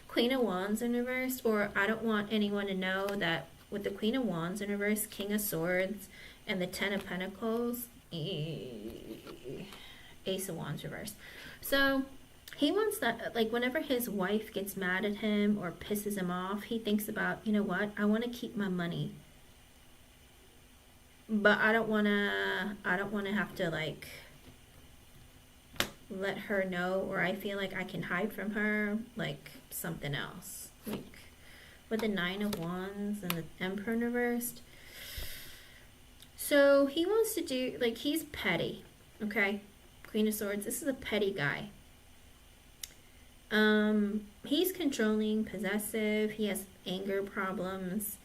Queen of Wands in reverse, or I don't want anyone to know that with the Queen of Wands in reverse, King of Swords, and the Ten of Pentacles, Ace of Wands reverse. So he wants that, like whenever his wife gets mad at him or pisses him off, he thinks about, you know what, I want to keep my money. But I don't want to have to like let her know, or I feel like I can hide from her like something else. Like with the Nine of Wands and the Emperor reversed. So he wants to do, like, he's petty, okay? Queen of Swords, this is a petty guy. He's controlling, possessive, he has anger problems.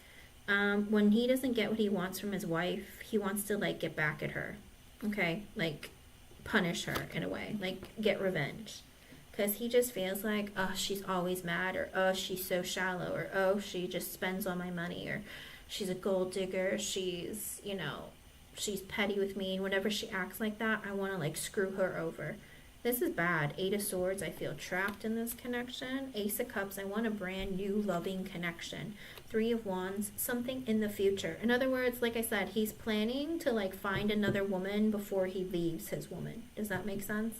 When he doesn't get what he wants from his wife, he wants to like get back at her, okay? Like punish her in a way, like get revenge. Because he just feels like, oh, she's always mad, or oh, she's so shallow, or oh, she just spends all my money, or she's a gold digger, she's, she's petty with me, and whenever she acts like that, I want to like screw her over. This is bad. Eight of Swords, I feel trapped in this connection. Ace of Cups, I want a brand new loving connection. Three of Wands, something in the future. In other words, like I said, he's planning to like find another woman before he leaves his woman. Does that make sense?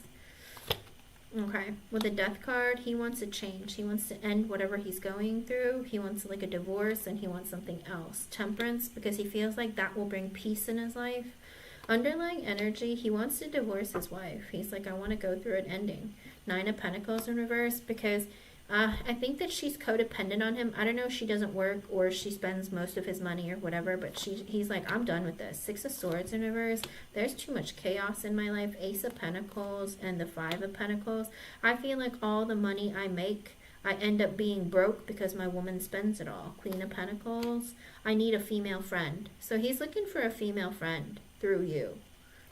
Okay. With the Death card, he wants a change. He wants to end whatever he's going through. He wants like a divorce, and he wants something else. Temperance, because he feels like that will bring peace in his life. Underlying energy, he wants to divorce his wife. He's like, I want to go through an ending. Nine of Pentacles in reverse, because I think that she's codependent on him. I don't know if she doesn't work or she spends most of his money or whatever, but he's like, I'm done with this. Six of Swords in reverse. There's too much chaos in my life. Ace of Pentacles and the Five of Pentacles. I feel like all the money I make, I end up being broke because my woman spends it all. Queen of Pentacles. I need a female friend. So he's looking for a female friend through you.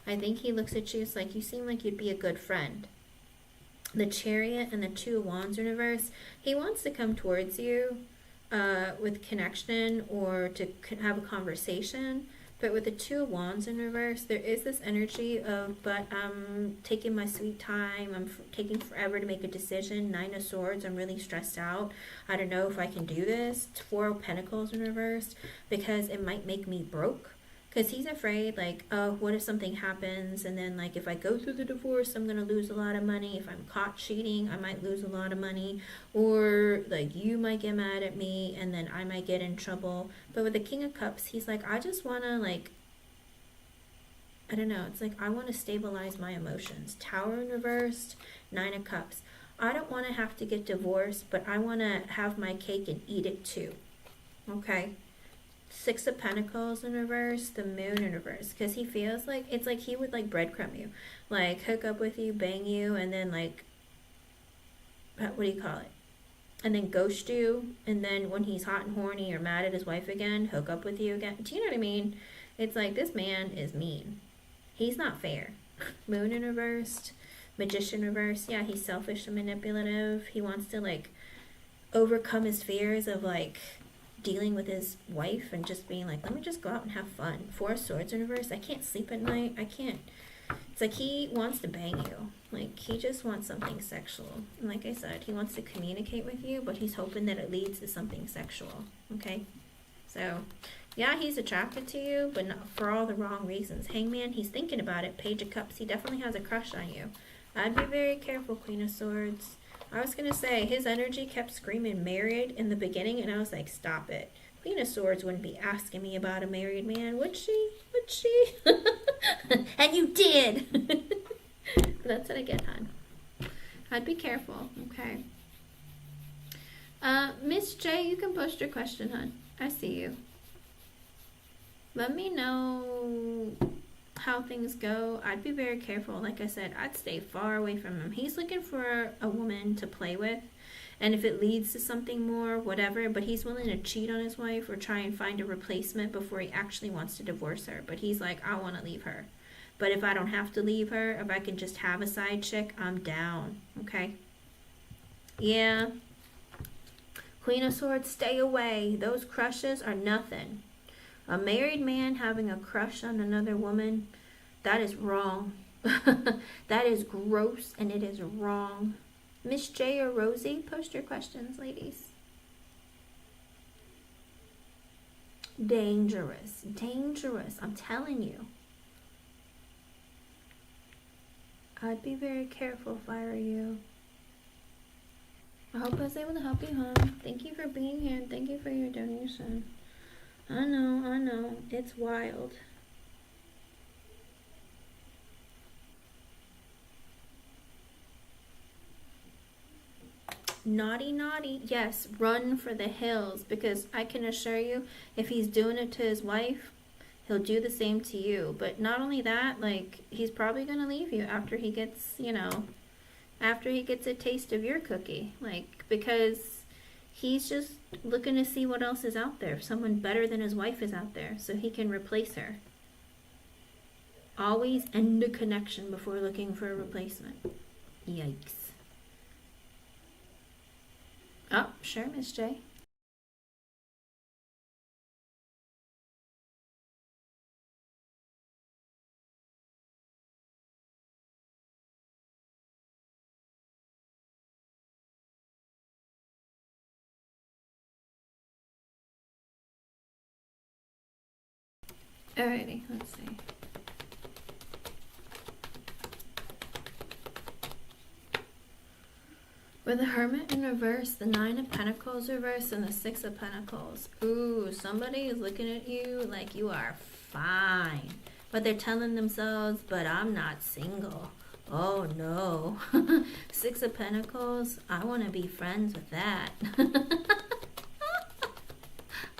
I think he looks at you as like, you seem like you'd be a good friend. The Chariot and the Two of Wands in reverse. He wants to come towards you with connection or to have a conversation. But with the Two of Wands in reverse, there is this energy of, but I'm taking my sweet time. I'm taking forever to make a decision. Nine of Swords, I'm really stressed out. I don't know if I can do this. Four of Pentacles in reverse, because it might make me broke. Because he's afraid, like, oh, what if something happens, and then, like, if I go through the divorce, I'm going to lose a lot of money. If I'm caught cheating, I might lose a lot of money. Or, like, you might get mad at me, and then I might get in trouble. But with the King of Cups, he's like, I just want to, like, I don't know. It's like, I want to stabilize my emotions. Tower in reversed, Nine of Cups. I don't want to have to get divorced, but I want to have my cake and eat it too. Okay? Six of Pentacles in reverse, the Moon in reverse, because he feels like, it's like he would like breadcrumb you, like hook up with you, bang you, and then like, what do you call it, and then ghost you, and then when he's hot and horny or mad at his wife again, hook up with you again. Do you know what I mean? It's like, this man is mean. He's not fair. Moon in reversed, Magician reversed. Yeah, he's selfish and manipulative. He wants to like overcome his fears of like dealing with his wife and just being like, let me just go out and have fun. Four of Swords in reverse. I can't sleep at night. I can't. It's like he wants to bang you. Like he just wants something sexual. And like I said, he wants to communicate with you, but he's hoping that it leads to something sexual. Okay? So, yeah, he's attracted to you, but not for all the wrong reasons. Hangman, he's thinking about it. Page of Cups, he definitely has a crush on you. I'd be very careful, Queen of Swords. I was going to say, his energy kept screaming married in the beginning, and I was like, stop it. Queen of Swords wouldn't be asking me about a married man, would she? Would she? And you did! But that's what I get, hon. I'd be careful, okay? Miss J, you can post your question, hon. I see you. Let me know how things go, I'd be very careful. Like I said, I'd stay far away from him. He's looking for a woman to play with. And if it leads to something more, whatever, but he's willing to cheat on his wife or try and find a replacement before he actually wants to divorce her. But he's like, I want to leave her. But if I don't have to leave her, if I can just have a side chick, I'm down. Okay? Yeah. Queen of Swords, stay away. Those crushes are nothing. A married man having a crush on another woman, that is wrong. That is gross and it is wrong. Miss J or Rosie, post your questions, ladies. Dangerous. Dangerous. I'm telling you. I'd be very careful if I were you. I hope I was able to help you, hon. Thank you for being here and thank you for your donation. I know. It's wild. Naughty, naughty. Yes, run for the hills, because I can assure you, if he's doing it to his wife, he'll do the same to you. But not only that, like, he's probably going to leave you after he gets, you know, after he gets a taste of your cookie. Like, because he's just looking to see what else is out there. If someone better than his wife is out there, so he can replace her. Always end a connection before looking for a replacement. Yikes. Oh, sure, Miss J. Alrighty, let's see. With the Hermit in reverse, the Nine of Pentacles reverse, and the Six of Pentacles. Ooh, somebody is looking at you like you are fine. But they're telling themselves, but I'm not single. Oh no. Six of Pentacles, I want to be friends with that.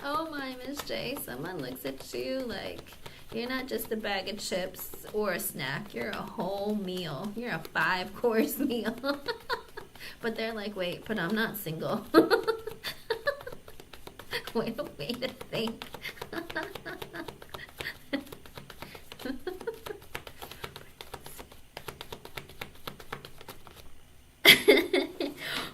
Oh my, Miss J, someone looks at you like you're not just a bag of chips or a snack. You're a whole meal. You're a 5-course meal. But they're like, wait, but I'm not single. Wait a way to think.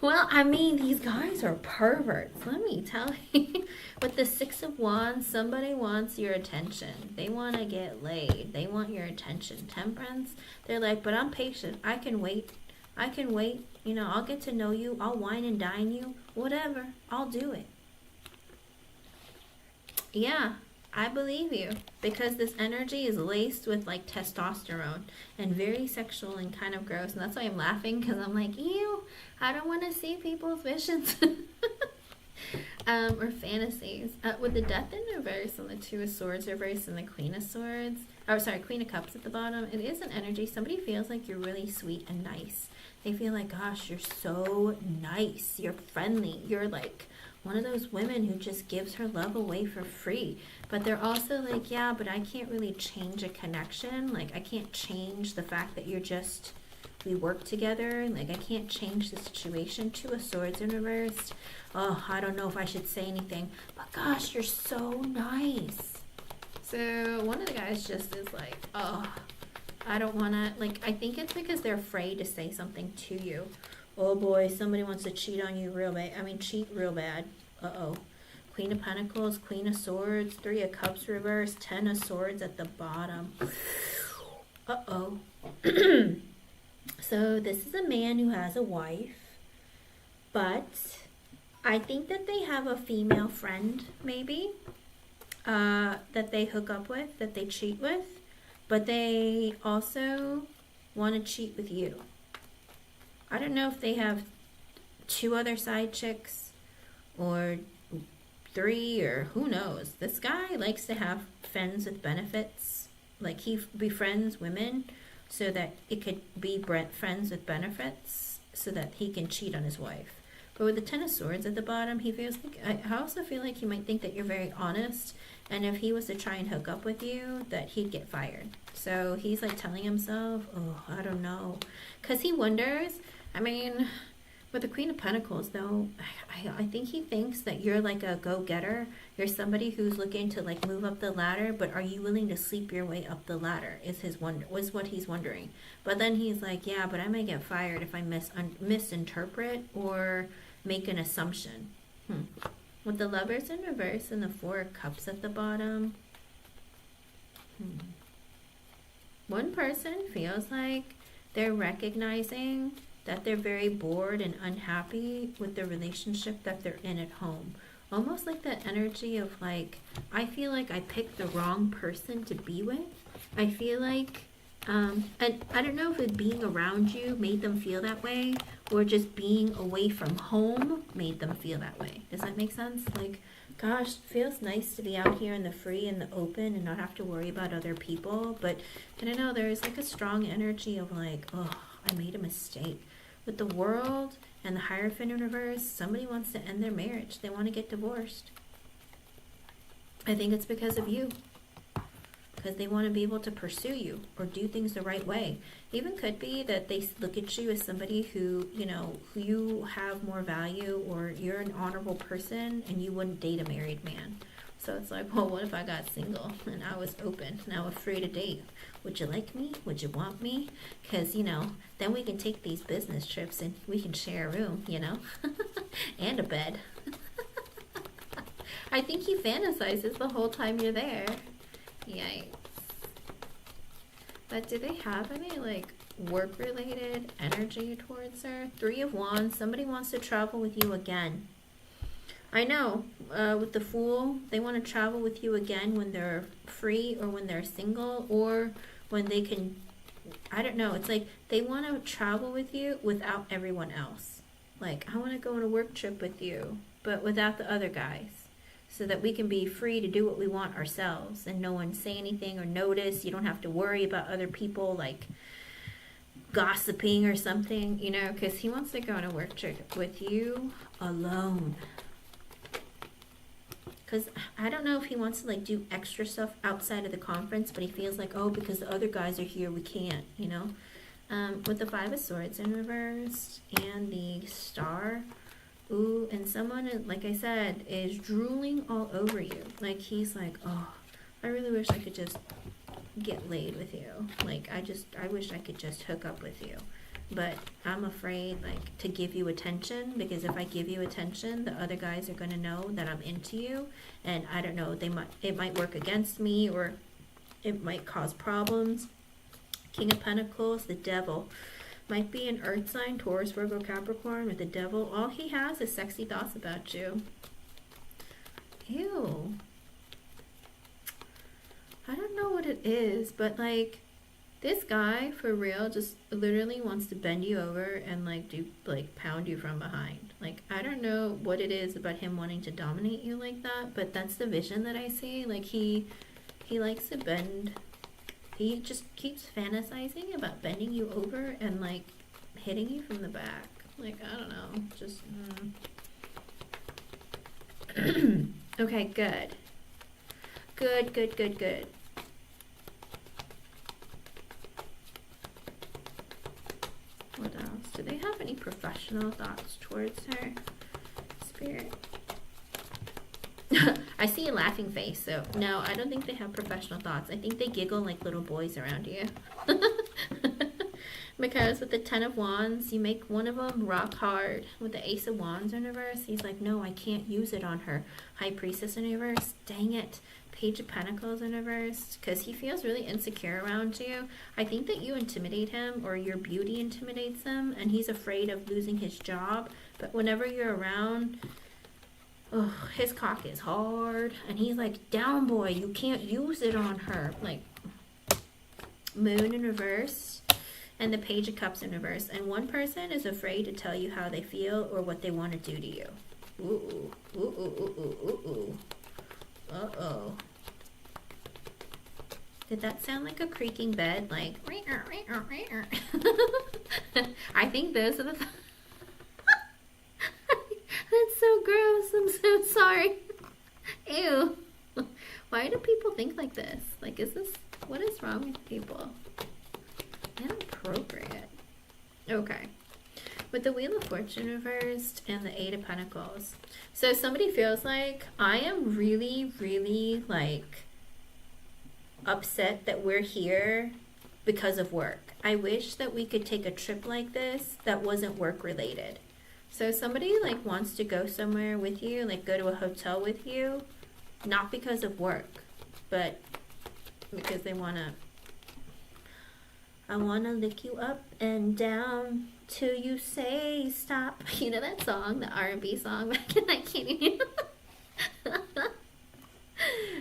Well, I mean, these guys are perverts. Let me tell you. With the Six of Wands, somebody wants your attention. They want to get laid. They want your attention. Temperance, they're like, but I'm patient. I can wait. I can wait. You know, I'll get to know you. I'll wine and dine you. Whatever. I'll do it. Yeah, I believe you. Because this energy is laced with like testosterone and very sexual and kind of gross. And that's why I'm laughing, because I'm like, ew, I don't want to see people's visions. Or fantasies. With the Death in reverse and the Two of Swords reverse and the Queen of Swords, or sorry, Queen of Cups at the bottom, it is an energy. Somebody feels like you're really sweet and nice. They feel like, gosh, you're so nice. You're friendly. You're like one of those women who just gives her love away for free. But they're also like, yeah, but I can't really change a connection. Like, I can't change the fact that you're just, we work together. Like, I can't change the situation. Two of Swords in reverse. Oh, I don't know if I should say anything. But gosh, you're so nice. So one of the guys just is like, oh, I don't want to, like, I think it's because they're afraid to say something to you. Oh boy, somebody wants to cheat on you real bad. I mean, cheat real bad. Uh-oh. Queen of Pentacles, Queen of Swords, Three of Cups reverse, Ten of Swords at the bottom. Uh-oh. So this is a man who has a wife, but I think that they have a female friend, maybe, that they hook up with, that they cheat with, but they also want to cheat with you. I don't know if they have 2 other side chicks or 3 or who knows. This guy likes to have friends with benefits. Like, he befriends women so that it could be friends with benefits so that he can cheat on his wife. But with the Ten of Swords at the bottom, he feels like, I also feel like he might think that you're very honest And if he was to try and hook up with you, that he'd get fired. So he's like telling himself, oh, I don't know. Because he wonders, I mean, with the Queen of Pentacles, though, I think he thinks that you're like a go-getter. You're somebody who's looking to like move up the ladder, but are you willing to sleep your way up the ladder? Was what he's wondering. But then he's like, yeah, but I may get fired if I misinterpret or make an assumption. With the Lovers in reverse and the Four of Cups at the bottom. One person feels like they're recognizing that they're very bored and unhappy with the relationship that they're in at home. Almost like that energy of like, I feel like I picked the wrong person to be with. I feel like, and I don't know if it being around you made them feel that way, or just being away from home made them feel that way. Does that make sense? Like, gosh, it feels nice to be out here in the free and the open and not have to worry about other people. But I don't know, there's like a strong energy of like, oh, I made a mistake. With the World and the Hierophant in reverse, somebody wants to end their marriage. They want to get divorced. I think it's because of you. Because they want to be able to pursue you or do things the right way. Even could be that they look at you as somebody who, you know, who you have more value, or you're an honorable person and you wouldn't date a married man. So it's like, well, what if I got single and I was open and I was free to date? Would you like me? Would you want me? Because, you know, then we can take these business trips and we can share a room, you know, and a bed. I think he fantasizes the whole time you're there. Yikes. But do they have any, like, work-related energy towards her? Three of Wands, somebody wants to travel with you again. I know, with the Fool, they want to travel with you again when they're free or when they're single, or when they can, I don't know, it's like they want to travel with you without everyone else. Like, I want to go on a work trip with you, but without the other guys, so that we can be free to do what we want ourselves and no one say anything or notice. You don't have to worry about other people, like, gossiping or something, you know, because he wants to go on a work trip with you alone. Because I don't know if he wants to like do extra stuff outside of the conference, but he feels like, oh, because the other guys are here, we can't, you know. With the Five of Swords in reverse and the Star, ooh, and someone, like I said, is drooling all over you. Like, he's like, oh, I really wish I could just get laid with you. Like, I wish I could just hook up with you. But I'm afraid, like, to give you attention, because if I give you attention, the other guys are going to know that I'm into you, and I don't know, it might work against me, or it might cause problems. King of Pentacles, the Devil, might be an earth sign, Taurus, Virgo, Capricorn, with the Devil. All he has is sexy thoughts about you. Ew. I don't know what it is, but like, this guy, for real, just literally wants to bend you over and pound you from behind. Like, I don't know what it is about him wanting to dominate you like that, but that's the vision that I see. Like, he likes to bend. He just keeps fantasizing about bending you over and like hitting you from the back. Like, I don't know, just okay, good. What else? Do they have any professional thoughts towards her? Spirit. I see a laughing face, so no, I don't think they have professional thoughts. I think they giggle like little boys around you. Because with the Ten of Wands, you make one of them rock hard. With the Ace of Wands in reverse, he's like, no, I can't use it on her. High Priestess in reverse, dang it. Page of Pentacles in reverse, because he feels really insecure around you. I think that you intimidate him, or your beauty intimidates him, and he's afraid of losing his job. But whenever you're around, oh, his cock is hard, and he's like, down boy, you can't use it on her. Like, Moon in reverse, and the Page of Cups in reverse. And one person is afraid to tell you how they feel or what they want to do to you. Ooh, ooh, ooh, ooh, ooh, ooh, ooh. Uh-oh. Did that sound like a creaking bed? Like, I think those are the... That's so gross. I'm so sorry. Ew. Why do people think like this? Like, what is wrong with people? Inappropriate. Okay. With the Wheel of Fortune reversed and the Eight of Pentacles. So somebody feels like, I am really, really, like, upset that we're here because of work. I wish that we could take a trip like this that wasn't work related. So somebody, like, wants to go somewhere with you, like go to a hotel with you, not because of work, but because they I wanna lick you up and down till you say stop. You know that song, the R&B song back in 1980?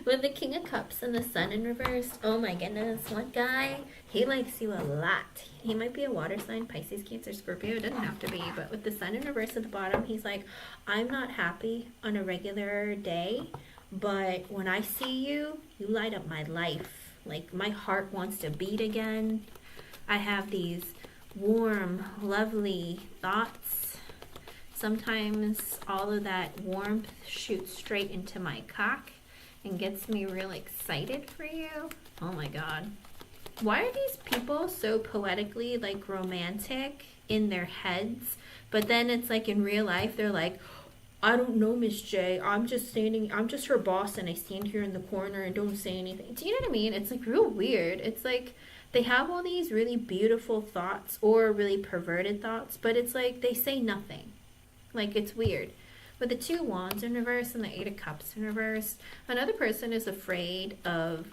With the King of Cups and the Sun in reverse. Oh my goodness, one guy, he likes you a lot. He might be a water sign, Pisces, Cancer, Scorpio. It doesn't have to be, but with the Sun in reverse at the bottom, he's like, I'm not happy on a regular day, but when I see you, you light up my life. Like, my heart wants to beat again. I have these warm, lovely thoughts. Sometimes all of that warmth shoots straight into my cock and gets me real excited for you. Oh my God. Why are these people so poetically, like, romantic in their heads, but then it's like in real life they're like, I don't know, Miss J, I'm just her boss and I stand here in the corner and don't say anything. Do you know what I mean? It's like real weird. It's like they have all these really beautiful thoughts or really perverted thoughts, but it's like they say nothing. Like, it's weird. With the Two Wands in reverse and the Eight of Cups in reverse, another person is afraid of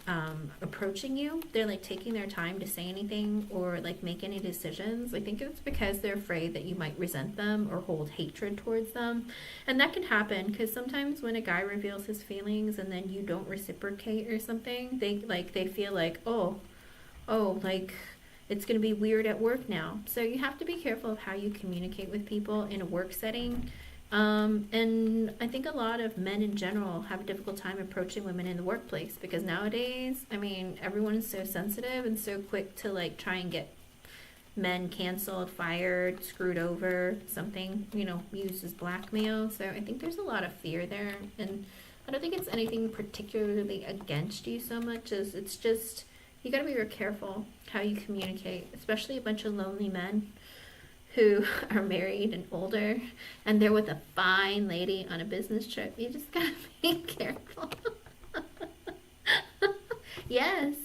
approaching you. They're like taking their time to say anything or like make any decisions. I think it's because they're afraid that you might resent them or hold hatred towards them. And that can happen because sometimes when a guy reveals his feelings and then you don't reciprocate or something, they feel like, oh, like it's going to be weird at work now. So you have to be careful of how you communicate with people in a work setting. And I think a lot of men in general have a difficult time approaching women in the workplace because nowadays, I mean, everyone is so sensitive and so quick to like try and get men canceled, fired, screwed over, something, you know, used as blackmail. So I think there's a lot of fear there, and I don't think it's anything particularly against you so much as it's just, you gotta be real careful how you communicate, especially a bunch of lonely men who are married and older and they're with a fine lady on a business trip. You just gotta be careful. Yes.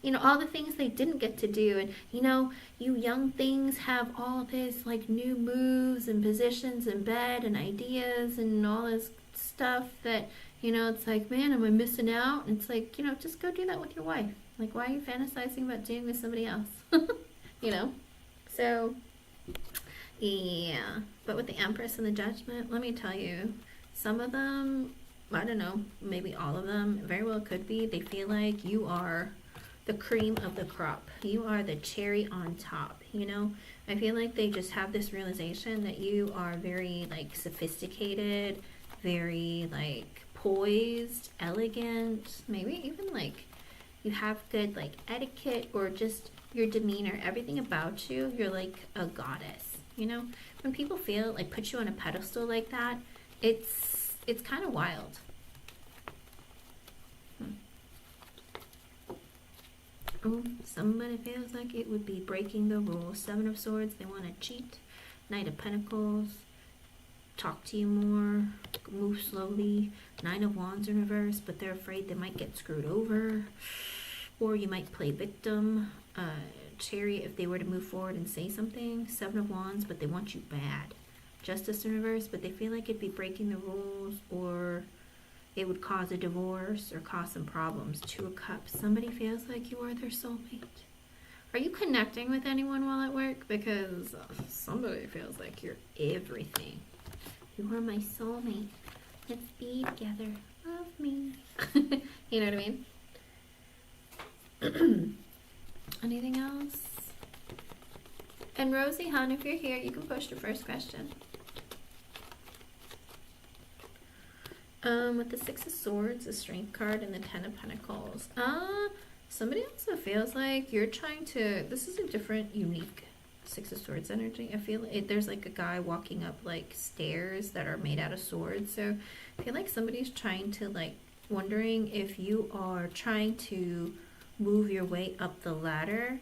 You know, all the things they didn't get to do. And, you know, you young things have all this, like, new moves and positions in bed and ideas and all this stuff that, you know, it's like, man, am I missing out? And it's like, you know, just go do that with your wife. Like, why are you fantasizing about doing with somebody else? You know? So, yeah. But with the Empress and the Judgment, let me tell you, some of them, I don't know, maybe all of them, very well could be, they feel like you are the cream of the crop. You are the cherry on top, you know? I feel like they just have this realization that you are very, like, sophisticated, very, like, poised, elegant, maybe even, like, you have good, like, etiquette or just your demeanor, everything about you, you're like a goddess, you know? When people feel like put you on a pedestal like that, it's kind of wild. Oh, somebody feels like it would be breaking the rules. Seven of Swords, they want to cheat. Knight of Pentacles, talk to you more, move slowly. Nine of Wands in reverse, but they're afraid they might get screwed over. Or you might play victim. Chariot, if they were to move forward and say something. Seven of Wands, but they want you bad. Justice in reverse, but they feel like it'd be breaking the rules, or it would cause a divorce or cause some problems. Two of Cups, somebody feels like you are their soulmate. Are you connecting with anyone while at work? Because somebody feels like you're everything. You are my soulmate. Let's be together. Love me. You know what I mean? Anything else? And Rosie, hon, if you're here, you can post your first question. With the Six of Swords, the Strength card, and the Ten of Pentacles. Somebody also feels like you're trying to, this is a different, unique Six of Swords energy. I feel like there's like a guy walking up like stairs that are made out of swords. So I feel like somebody's trying to like wondering if you are trying to move your way up the ladder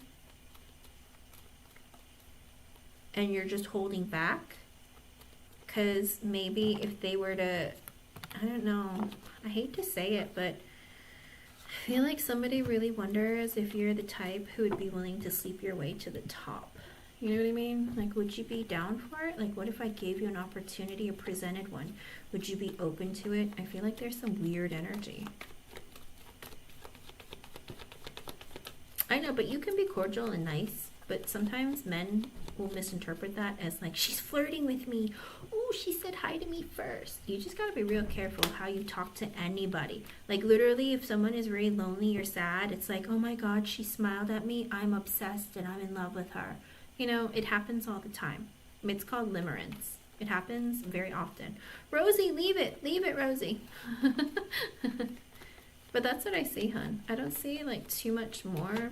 and you're just holding back. Because maybe if they were to, I don't know, I hate to say it, but I feel like somebody really wonders if you're the type who would be willing to sleep your way to the top. You know what I mean? Like, would you be down for it? Like, what if I gave you an opportunity or presented one? Would you be open to it? I feel like there's some weird energy. I know, but you can be cordial and nice, but sometimes men will misinterpret that as like, she's flirting with me. Oh, she said hi to me first. You just gotta be real careful how you talk to anybody. Like, literally, if someone is very lonely or sad, it's like, oh my God, she smiled at me. I'm obsessed and I'm in love with her. You know, it happens all the time. It's called limerence. It happens very often. Rosie, leave it, Rosie. But that's what I see, hun. I don't see like too much more.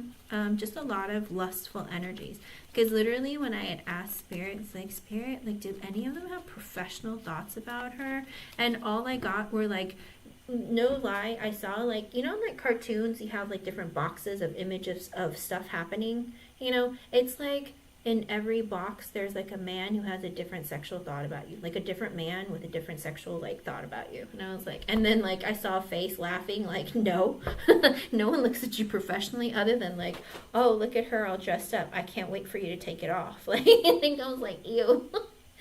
Just a lot of lustful energies. Because literally when I had asked Spirit, it's like, Spirit, like, did any of them have professional thoughts about her? And all I got were like, no lie, I saw like, you know, like cartoons, you have like different boxes of images of stuff happening. You know, it's like, in every box there's like a man who has a different sexual thought about you, like a different man with a different sexual like thought about you. And I was like, and then like I saw a face laughing, like, no. No one looks at you professionally other than like, oh, look at her all dressed up, I can't wait for you to take it off. Like, I think I was like, ew.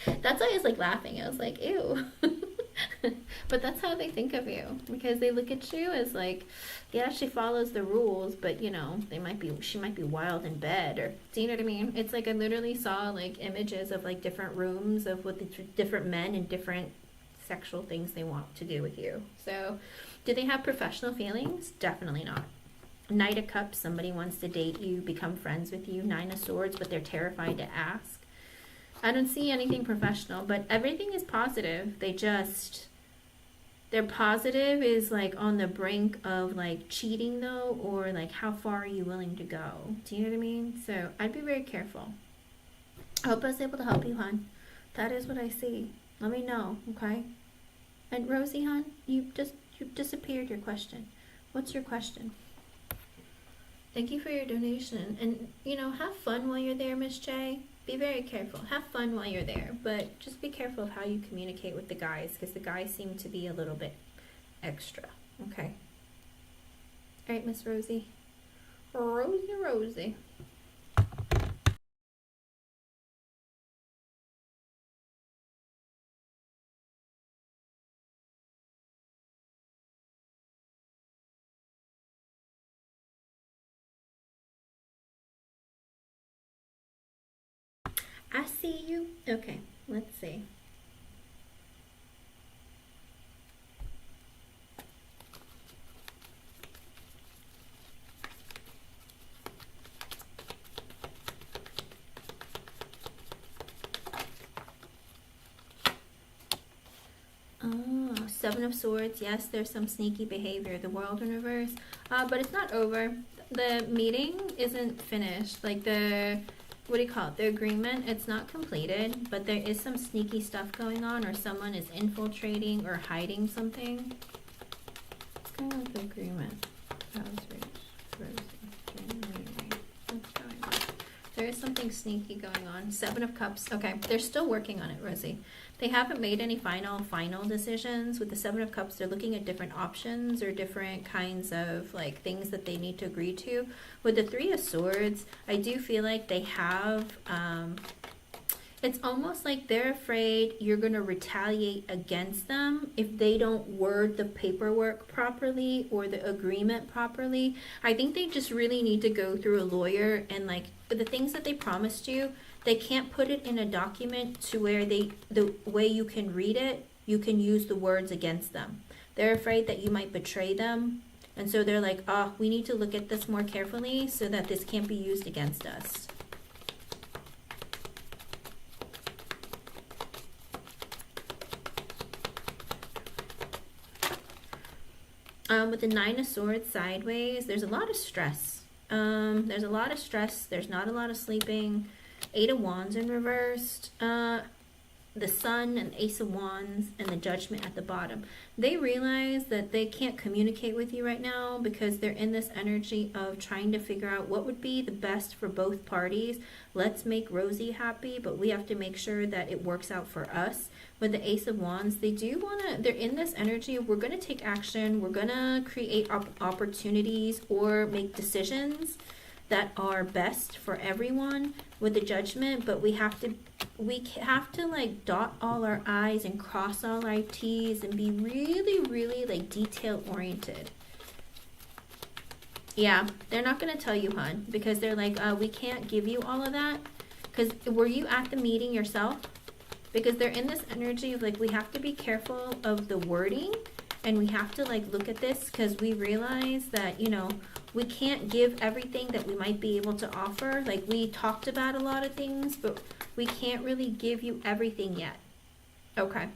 That's why I was like laughing. I was like, ew. But that's how they think of you, because they look at you as like, yeah, she follows the rules, but you know, she might be wild in bed, or do you know what I mean? It's like I literally saw like images of like different rooms of what the different men and different sexual things they want to do with you. So, do they have professional feelings? Definitely not. Knight of Cups, somebody wants to date you, become friends with you. Nine of Swords, but they're terrified to ask. I don't see anything professional, but everything is positive. Their positive is like on the brink of like cheating though, or like how far are you willing to go? Do you know what I mean? So I'd be very careful. I hope I was able to help you, hon. That is what I see. Let me know, okay? And Rosie, hon, you disappeared your question. What's your question? Thank you for your donation. And, you know, have fun while you're there, Miss J. Be very careful. Have fun while you're there, but just be careful of how you communicate with the guys, because the guys seem to be a little bit extra. Okay. All right, Miss Rosie. Rosie. I see you. Okay, let's see. Oh, Seven of Swords. Yes, there's some sneaky behavior. The World in reverse. But it's not over. The meeting isn't finished. Like what do you call it? The agreement, it's not completed, but there is some sneaky stuff going on, or someone is infiltrating or hiding something. What's going on with the agreement? That was what's going on? There is something sneaky going on. Seven of Cups. Okay, they're still working on it, Rosie. They haven't made any final decisions. With the Seven of Cups, they're looking at different options or different kinds of like things that they need to agree to. With the Three of Swords, I do feel like they have, it's almost like they're afraid you're going to retaliate against them if they don't word the paperwork properly or the agreement properly. I think they just really need to go through a lawyer, and like the things that they promised you, they can't put it in a document to where the way you can read it, you can use the words against them. They're afraid that you might betray them. And so they're like, oh, we need to look at this more carefully so that this can't be used against us. With the Nine of Swords sideways, there's a lot of stress. There's a lot of stress. There's not a lot of sleeping. Eight of Wands in reversed. the Sun and Ace of Wands and the Judgment at the bottom. They realize that they can't communicate with you right now because they're in this energy of trying to figure out what would be the best for both parties. Let's make Rosie happy, but we have to make sure that it works out for us. With the Ace of Wands, they're in this energy of, we're going to take action, we're going to create opportunities or make decisions that are best for everyone with the Judgment, but we have to like dot all our I's and cross all our T's and be really, really like detail oriented. Yeah, they're not going to tell you, hun, because they're like, we can't give you all of that. Because were you at the meeting yourself? Because they're in this energy of like, we have to be careful of the wording, and we have to like look at this because we realize that, you know, we can't give everything that we might be able to offer. Like, we talked about a lot of things, but we can't really give you everything yet. Okay.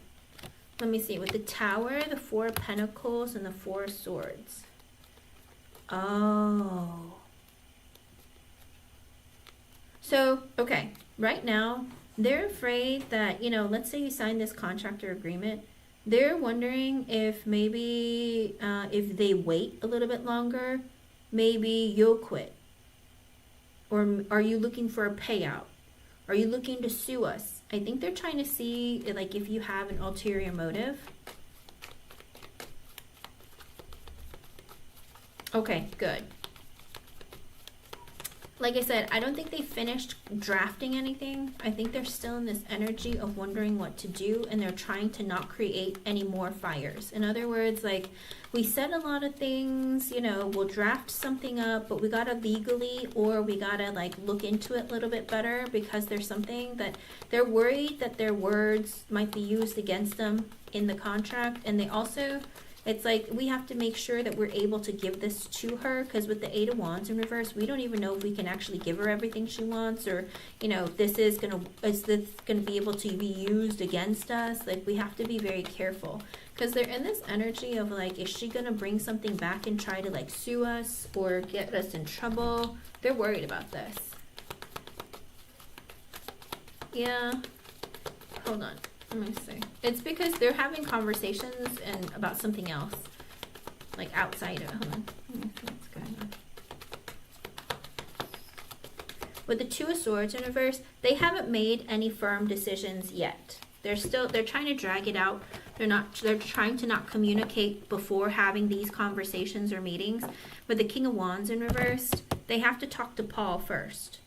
Let me see. With the Tower, the Four of Pentacles, and the Four of Swords. Oh. So, okay. Right now, they're afraid that, you know, let's say you sign this contract or agreement. They're wondering if maybe if they wait a little bit longer, maybe you'll quit. Or are you looking for a payout? Are you looking to sue us? I think they're trying to see like if you have an ulterior motive. Okay, good. Like I said, I don't think they finished drafting anything. I think they're still in this energy of wondering what to do, and they're trying to not create any more fires. In other words, like, we said a lot of things, you know, we'll draft something up, but we gotta legally, or we gotta like look into it a little bit better, because there's something that they're worried that their words might be used against them in the contract. And they also, it's like, we have to make sure that we're able to give this to her, because with the Eight of Wands in reverse, we don't even know if we can actually give her everything she wants, or, you know, is this gonna be able to be used against us? Like, we have to be very careful, because they're in this energy of like, is she gonna bring something back and try to like sue us or get us in trouble? They're worried about this. Yeah. Hold on. Let me see. It's because they're having conversations and about something else, like outside of. Hold on. Let me see what's going on. With the Two of Swords in reverse, they haven't made any firm decisions yet. They're trying to drag it out. They're trying to not communicate before having these conversations or meetings. With the King of Wands in reverse, they have to talk to Paul first.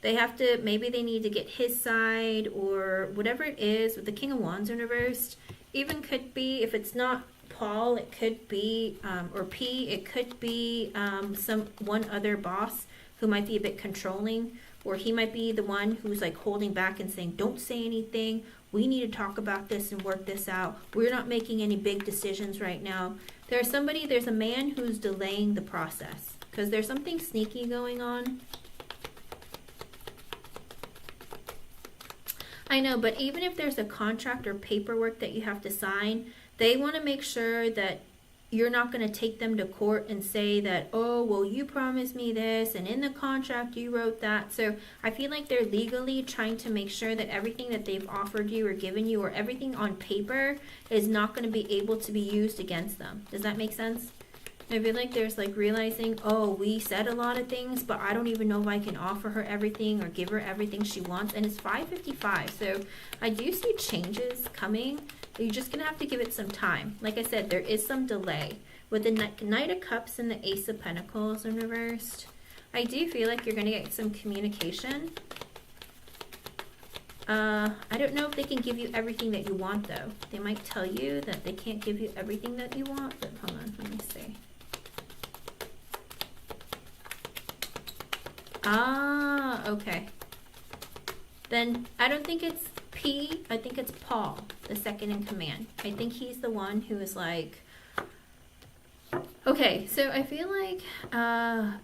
They have to, maybe they need to get his side or whatever it is. With the King of Wands in reversed, even could be, if it's not Paul, it could be, or P, it could be one other boss who might be a bit controlling, or he might be the one who's like holding back and saying, don't say anything. We need to talk about this and work this out. We're not making any big decisions right now. There's a man who's delaying the process because there's something sneaky going on. I know, but even if there's a contract or paperwork that you have to sign, they want to make sure that you're not going to take them to court and say that, oh, well, you promised me this, and in the contract you wrote that. So I feel like they're legally trying to make sure that everything that they've offered you or given you, or everything on paper, is not going to be able to be used against them. Does that make sense? I feel like there's like realizing, oh, we said a lot of things, but I don't even know if I can offer her everything or give her everything she wants. And it's 5:55, so I do see changes coming. You're just going to have to give it some time. Like I said, there is some delay. With the Knight of Cups and the Ace of Pentacles in reversed, I do feel like you're going to get some communication. I don't know if they can give you everything that you want, though. They might tell you that they can't give you everything that you want, but hold on, let me see. Ah, okay. Then I don't think it's P, I think it's Paul, the second in command. I think he's the one who is like, okay, so I feel like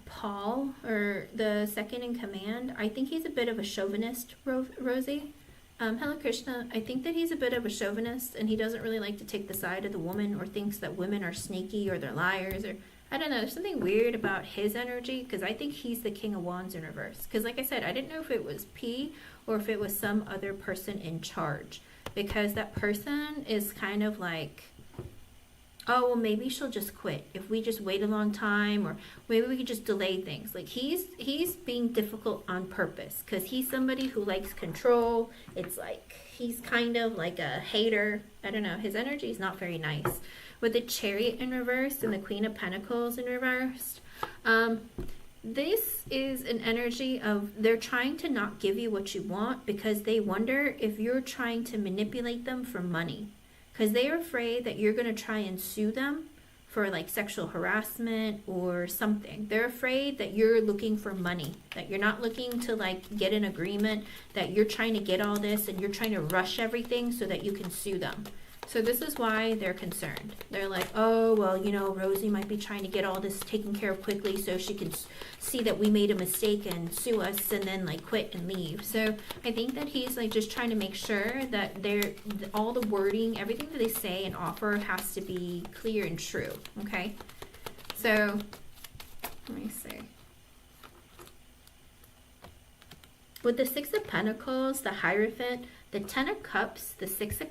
Paul, or the second in command, I think he's a bit of a chauvinist, Rosie. Hello, Krishna. I think that he's a bit of a chauvinist, and he doesn't really like to take the side of the woman, or thinks that women are sneaky or they're liars, or I don't know. There's something weird about his energy, because I think he's the King of Wands in reverse. Because like I said, I didn't know if it was P or if it was some other person in charge. because that person is kind of like, oh, well, maybe she'll just quit if we just wait a long time, or maybe we could just delay things. Like he's being difficult on purpose because he's somebody who likes control. It's like he's kind of like a hater. I don't know. His energy is not very nice. With the Chariot in reverse and the Queen of Pentacles in reverse, this is an energy of they're trying to not give you what you want because they wonder if you're trying to manipulate them for money. Because they are afraid that you're going to try and sue them for like sexual harassment or something. They're afraid that you're looking for money, that you're not looking to like get an agreement, that you're trying to get all this and you're trying to rush everything so that you can sue them. So this is why they're concerned. They're like, oh, well, you know, Rosie might be trying to get all this taken care of quickly so she can see that we made a mistake and sue us and then like quit and leave. So I think that he's like just trying to make sure that all the wording, everything that they say and offer has to be clear and true. Okay. So let me see. With the Six of Pentacles, the Hierophant, the Ten of Cups, the Six of